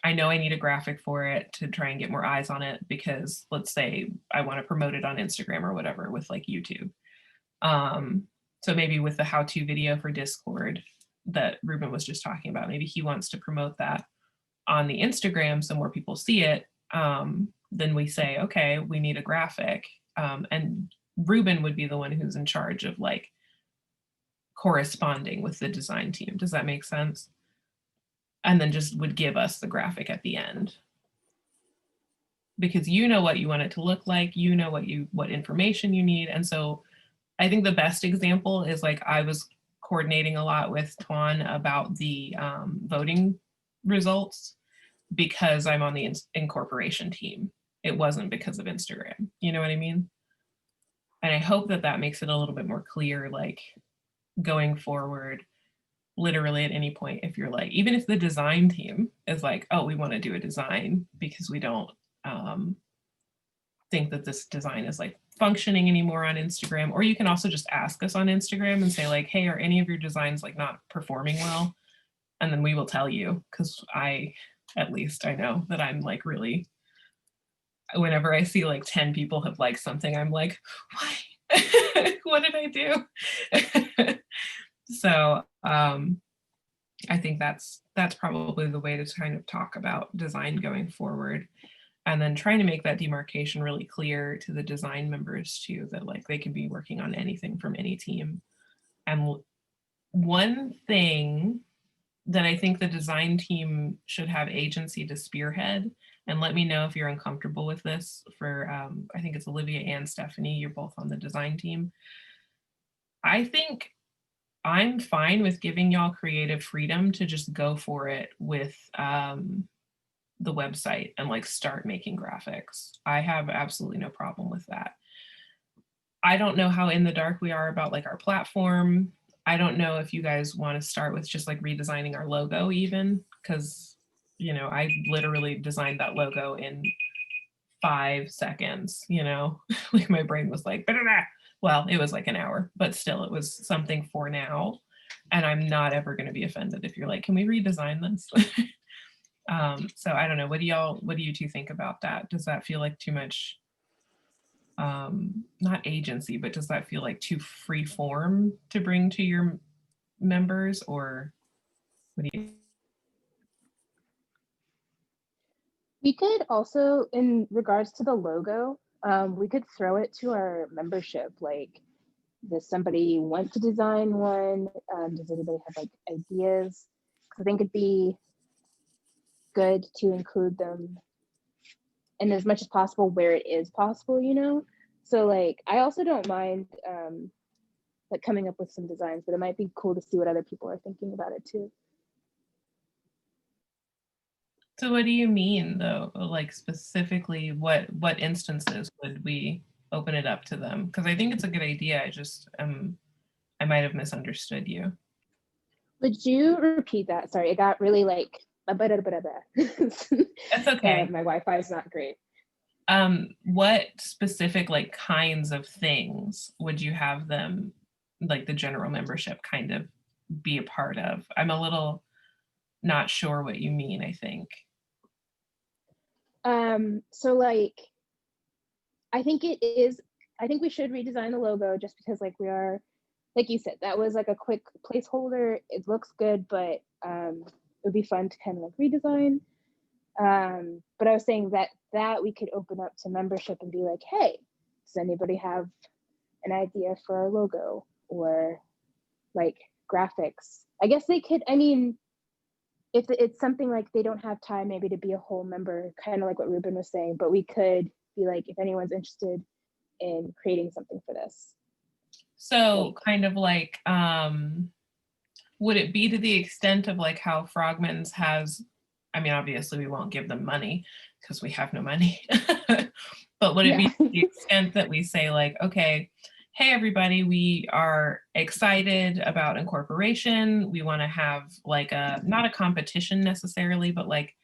I know I need a graphic for it to try and get more eyes on it, because let's say I want to promote it on Instagram or whatever with like YouTube. So maybe with the how-to video for Discord that Ruben was just talking about, maybe he wants to promote that on the Instagram so more people see it. Then we say, okay, we need a graphic. And Ruben would be the one who's in charge of like corresponding with the design team. Does that make sense? And then just would give us the graphic at the end. Because you know what you want it to look like, you know what information you need. And so I think the best example is like I was coordinating a lot with Tuan about the voting results because I'm on the Incorporation team. It wasn't because of Instagram. You know what I mean? And I hope that that makes it a little bit more clear, like going forward, literally at any point, if you're like, even if the design team is like, oh, we want to do a design because we don't think that this design is like functioning anymore on Instagram, or you can also just ask us on Instagram and say like, hey, are any of your designs like not performing well? And then we will tell you, because at least I know that I'm like really, whenever I see like 10 people have liked something, I'm like, why? What did I do? So I think that's probably the way to kind of talk about design going forward, and then trying to make that demarcation really clear to the design members too, that like they can be working on anything from any team. And one thing that I think the design team should have agency to spearhead, and let me know if you're uncomfortable with this for, I think it's Olivia and Stephanie, you're both on the design team. I think I'm fine with giving y'all creative freedom to just go for it with the website and like start making graphics. I have absolutely no problem with that. I don't know how in the dark we are about like our platform. I don't know if you guys want to start with just like redesigning our logo even, because, you know, I literally designed that logo in 5 seconds, you know, like my brain was like, "Bah-da-da." Well, it was like an hour, but still it was something for now. And I'm not ever going to be offended if you're like, can we redesign this? So I don't know. What do you two think about that? Does that feel like too much, not agency, but does that feel like too free form to bring to your members, or what do you? We could also, in regards to the logo, we could throw it to our membership. Like, does somebody want to design one? Does anybody have like ideas? 'Cause I think it'd be good to include them, and as much as possible where it is possible, you know? So like, I also don't mind like coming up with some designs, but it might be cool to see what other people are thinking about it too. So what do you mean though? Like specifically, what instances would we open it up to them? Because I think it's a good idea. I just I might have misunderstood you. Would you repeat that? Sorry, it got really like That's okay. my Wi-Fi is not great. What specific like kinds of things would you have them, like the general membership, kind of be a part of? I'm a little not sure what you mean, I think. So like, I think we should redesign the logo just because like we are, like you said, that was like a quick placeholder. It looks good, but it would be fun to kind of like redesign. But I was saying that we could open up to membership and be like, hey, does anybody have an idea for our logo or like graphics? I guess they could, I mean, if it's something like they don't have time maybe to be a whole member, kind of like what Ruben was saying, but we could be like, if anyone's interested in creating something for this. So kind of like, would it be to the extent of like how Frogman's has, I mean, obviously we won't give them money because we have no money, but would it be to the extent that we say like, okay, hey everybody, we are excited about Incorporation. We want to have like not a competition necessarily, but like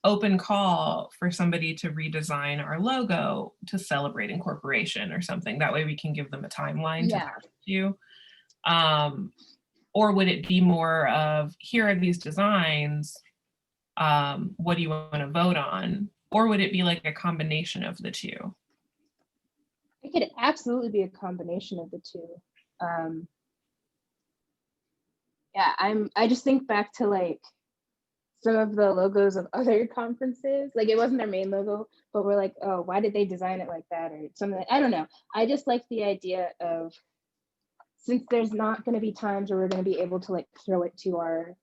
open call for somebody to redesign our logo to celebrate Incorporation or something. That way we can give them a timeline to talk to you. Or would it be more of, here are these designs, what do you want to vote on? Or would it be like a combination of the two? It could absolutely be a combination of the two. Yeah, I just think back to like some of the logos of other conferences. Like it wasn't their main logo, but we're like, oh, why did they design it like that or something? I don't know. I just like the idea of, since there's not going to be times where we're going to be able to like throw it to our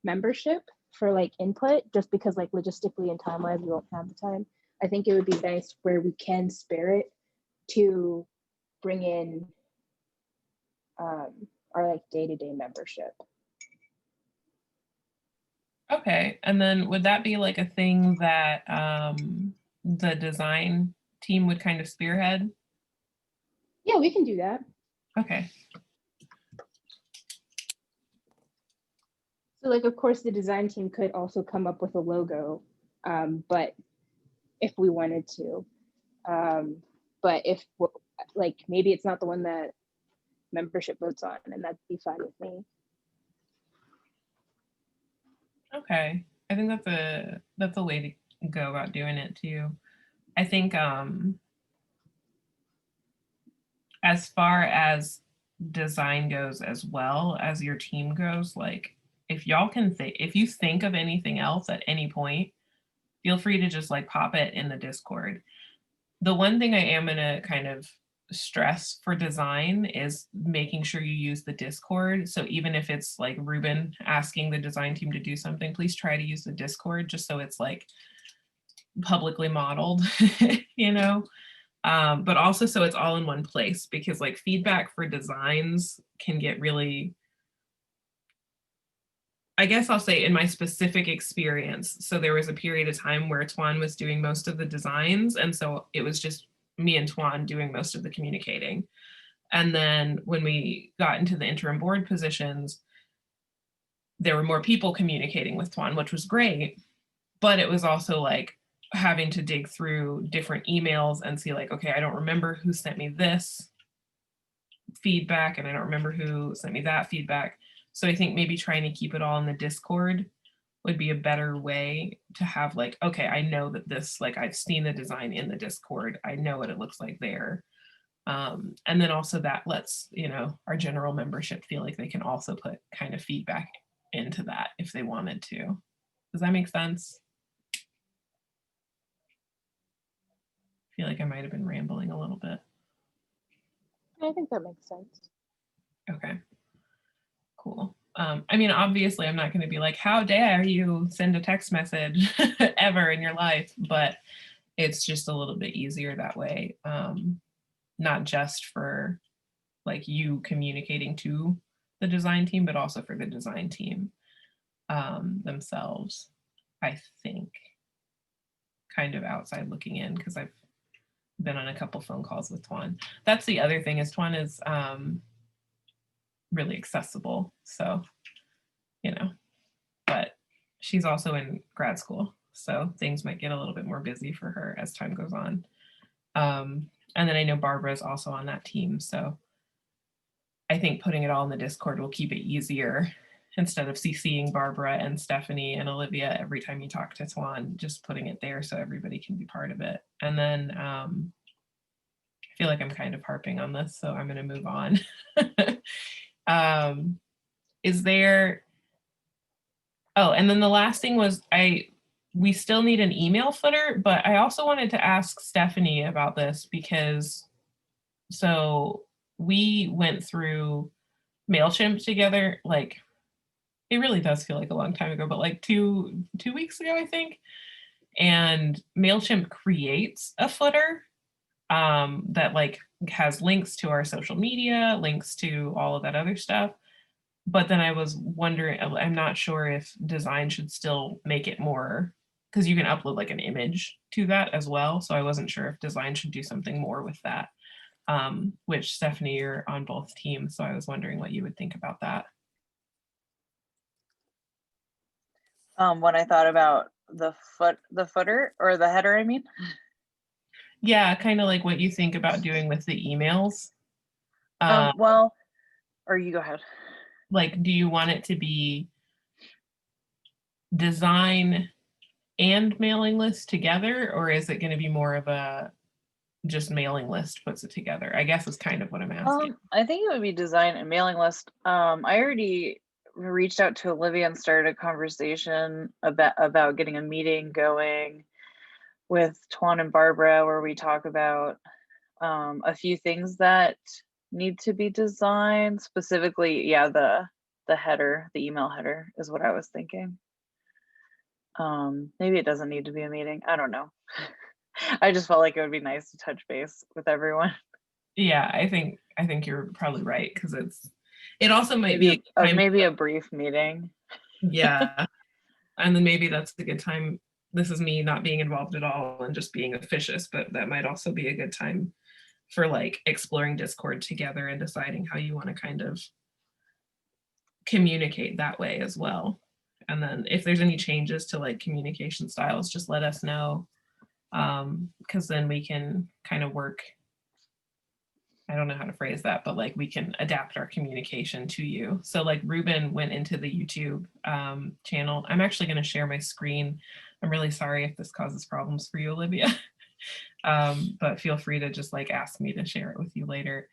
membership for like input, just because like logistically and time-wise we won't have the time. I think it would be nice where we can spare it to bring in our like day-to-day membership. Okay, and then would that be like a thing that the design team would kind of spearhead? Yeah, we can do that. Okay. So like, of course, the design team could also come up with a logo, but if we wanted to, but if like, maybe it's not the one that membership votes on, and that'd be fine with me. Okay, I think that's a way to go about doing it too. I think as far as design goes, as well as your team goes, like if y'all can if you think of anything else at any point, feel free to just like pop it in the Discord. The one thing I am gonna kind of stress for design is making sure you use the Discord. So even if it's like Ruben asking the design team to do something, please try to use the Discord just so it's like publicly modeled, you know? But also so it's all in one place, because like feedback for designs can get really, I guess I'll say in my specific experience. So there was a period of time where Tuan was doing most of the designs. And so it was just me and Tuan doing most of the communicating. And then when we got into the interim board positions, there were more people communicating with Tuan, which was great. But it was also like having to dig through different emails and see like, okay, I don't remember who sent me this feedback and I don't remember who sent me that feedback. So I think maybe trying to keep it all in the Discord would be a better way to have like, okay, I know that this, like I've seen the design in the Discord. I know what it looks like there. And then also that lets, you know, our general membership feel like they can also put kind of feedback into that if they wanted to. Does that make sense? I feel like I might have been rambling a little bit. I think that makes sense. Okay, cool. I mean, obviously I'm not going to be like, how dare you send a text message ever in your life, but it's just a little bit easier that way. Not just for like you communicating to the design team, but also for the design team themselves, I think. Kind of outside looking in, because I've been on a couple phone calls with Tuan. That's the other thing is Tuan is really accessible. So, you know, but she's also in grad school. So things might get a little bit more busy for her as time goes on. And then I know Barbara is also on that team. So I think putting it all in the Discord will keep it easier instead of CCing Barbara and Stephanie and Olivia every time you talk to Tuan, just putting it there so everybody can be part of it. And then I feel like I'm kind of harping on this, so I'm going to move on. Is there, oh, and then the last thing was we still need an email footer, but I also wanted to ask Stephanie about this because, so we went through MailChimp together, like, it really does feel like a long time ago, but like two weeks ago, I think. And MailChimp creates a footer that like has links to our social media, links to all of that other stuff. But then I was wondering, I'm not sure if design should still make it more, because you can upload like an image to that as well. So I wasn't sure if design should do something more with that, which Stephanie, you're on both teams. So I was wondering what you would think about that. When I thought about the footer or the header, I mean. Yeah, kind of like what you think about doing with the emails. Well, or you go ahead. Like, do you want it to be design and mailing list together, or is it going to be more of a just mailing list puts it together? I guess is kind of what I'm asking. I think it would be design and mailing list. I already reached out to Olivia and started a conversation about getting a meeting going with Tuan and Barbara where we talk about a few things that need to be designed, specifically, yeah, the header, the email header is what I was thinking. Maybe it doesn't need to be a meeting. I don't know. I just felt like it would be nice to touch base with everyone. Yeah, I think you're probably right, because it also might maybe be maybe a brief meeting. Yeah. And then maybe that's a good time. This is me not being involved at all and just being officious, but that might also be a good time for like exploring Discord together and deciding how you want to kind of communicate that way as well. And then if there's any changes to like communication styles, just let us know. Because then we can kind of work, I don't know how to phrase that, but like we can adapt our communication to you. So like Ruben went into the YouTube channel. I'm actually going to share my screen. I'm really sorry if this causes problems for you, Olivia. But feel free to just like ask me to share it with you later.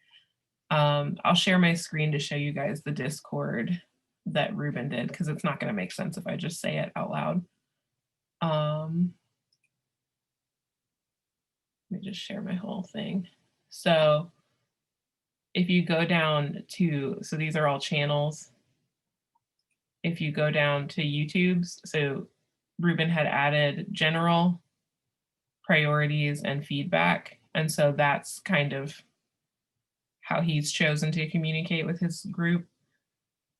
I'll share my screen to show you guys the Discord that Ruben did, because it's not going to make sense if I just say it out loud. Let me just share my whole thing. So if you go down to, so these are all channels. If you go down to YouTube's, so Ruben had added general, priorities, and feedback. And so that's kind of how he's chosen to communicate with his group.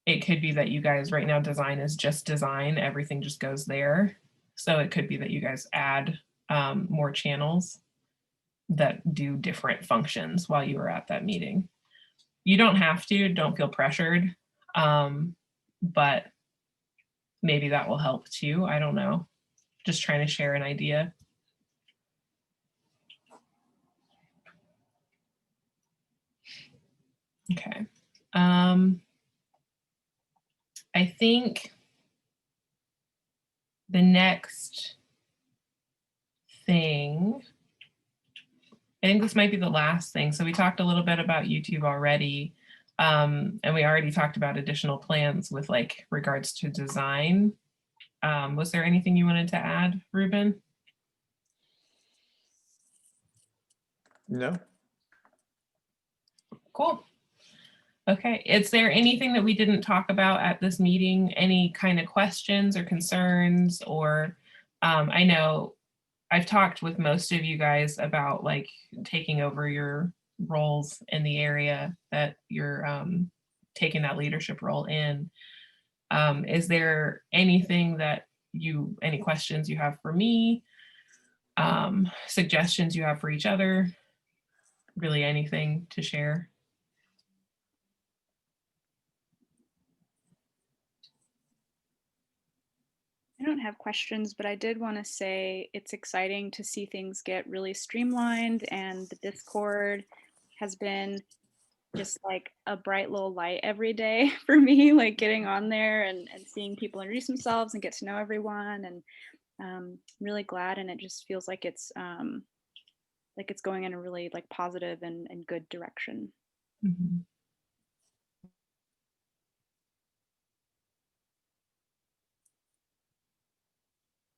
It could be that you guys right now design is just design, everything just goes there. So it could be that you guys add more channels that do different functions while you were at that meeting. You don't have to, don't feel pressured. But maybe that will help too. I don't know. Just trying to share an idea. Okay. I think the next thing, I think this might be the last thing. So we talked a little bit about YouTube already. And we already talked about additional plans with like regards to design. Was there anything you wanted to add, Ruben? No. Cool. Okay. Is there anything that we didn't talk about at this meeting? Any kind of questions or concerns? Or I know I've talked with most of you guys about like taking over your roles in the area that you're taking that leadership role in. Is there anything that any questions you have for me? Suggestions you have for each other? Really anything to share? I don't have questions, but I did want to say it's exciting to see things get really streamlined, and the Discord has been just like a bright little light every day for me, like getting on there and seeing people introduce themselves and get to know everyone, and really glad, and it just feels like it's going in a really like positive and good direction. Mm-hmm.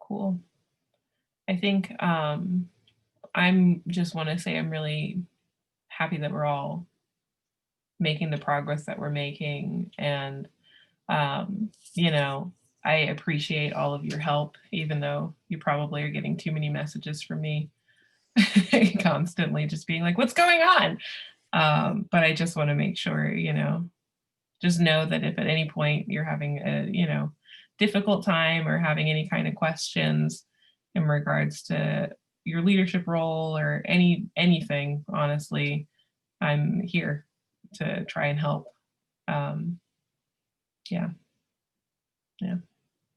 Cool. I think I'm just want to say I'm really happy that we're all making the progress that we're making. And, you know, I appreciate all of your help, even though you probably are getting too many messages from me constantly just being like, what's going on? But I just want to make sure, you know, just know that if at any point you're having a, you know, difficult time or having any kind of questions in regards to your leadership role or anything, honestly, I'm here to try and help. Yeah.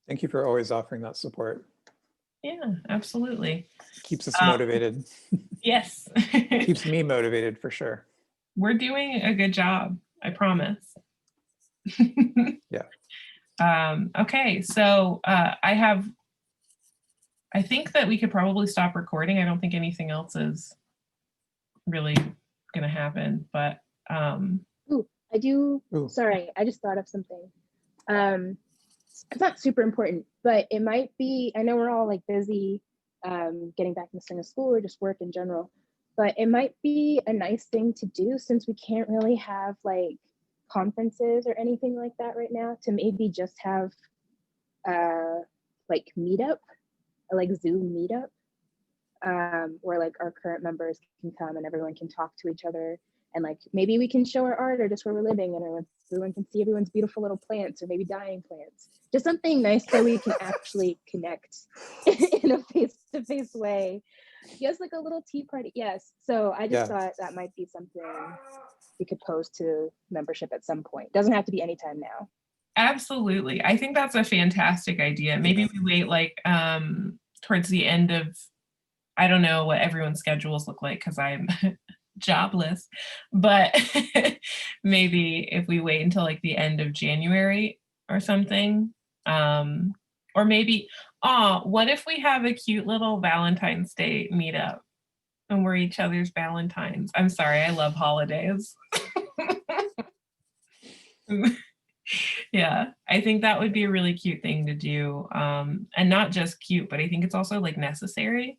Thank you for always offering that support. Yeah, absolutely. Keeps us motivated. Yes. Keeps me motivated for sure. We're doing a good job, I promise. Yeah. Okay, so I think that we could probably stop recording. I don't think anything else is really gonna happen, but Ooh, I do. Ooh. Sorry, I just thought of something. It's not super important, but it might be. I know we're all like busy, getting back in the swing of school or just work in general. But it might be a nice thing to do since we can't really have like conferences or anything like that right now. To maybe just have like meetup, like Zoom meetup, where like our current members can come and everyone can talk to each other, and like maybe we can show our art or just where we're living, and everyone can see everyone's beautiful little plants or maybe dying plants. Just something nice so we can actually connect in a face-to-face way. Yes, like a little tea party. Yes. So I just thought that might be something we could pose to membership at some point. Doesn't have to be anytime now. absolutely. I think that's a fantastic idea. Maybe we wait like towards the end of, I don't know what everyone's schedules look like because I'm jobless, but maybe if we wait until like the end of January or something, or maybe, what if we have a cute little Valentine's Day meetup and we're each other's Valentines? I'm sorry, I love holidays. Yeah, I think that would be a really cute thing to do, and not just cute, but I think it's also like necessary.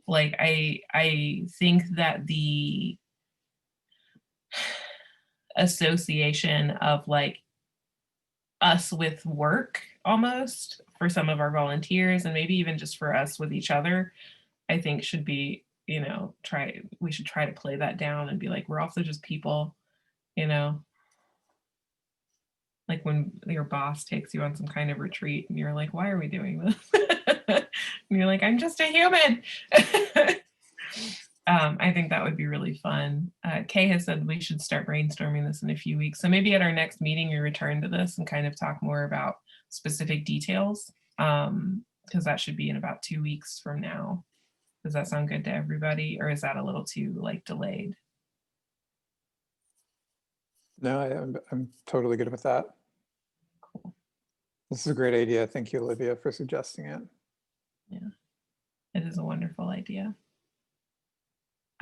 Like I think that the association of like us with work almost for some of our volunteers and maybe even just for us with each other, I think should be, you know, we should try to play that down and be like, we're also just people, you know, like when your boss takes you on some kind of retreat and you're like, why are we doing this? And you're like, I'm just a human. I think that would be really fun. Kay has said we should start brainstorming this in a few weeks. So maybe at our next meeting, we return to this and kind of talk more about specific details, because that should be in about 2 weeks from now. Does that sound good to everybody, or is that a little too like delayed? No, I'm totally good with that. Cool. This is a great idea. Thank you, Olivia, for suggesting it. Yeah, it is a wonderful idea.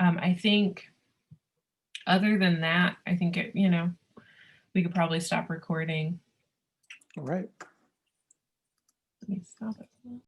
I think other than that, I think it, we could probably stop recording. All right. Let me stop it.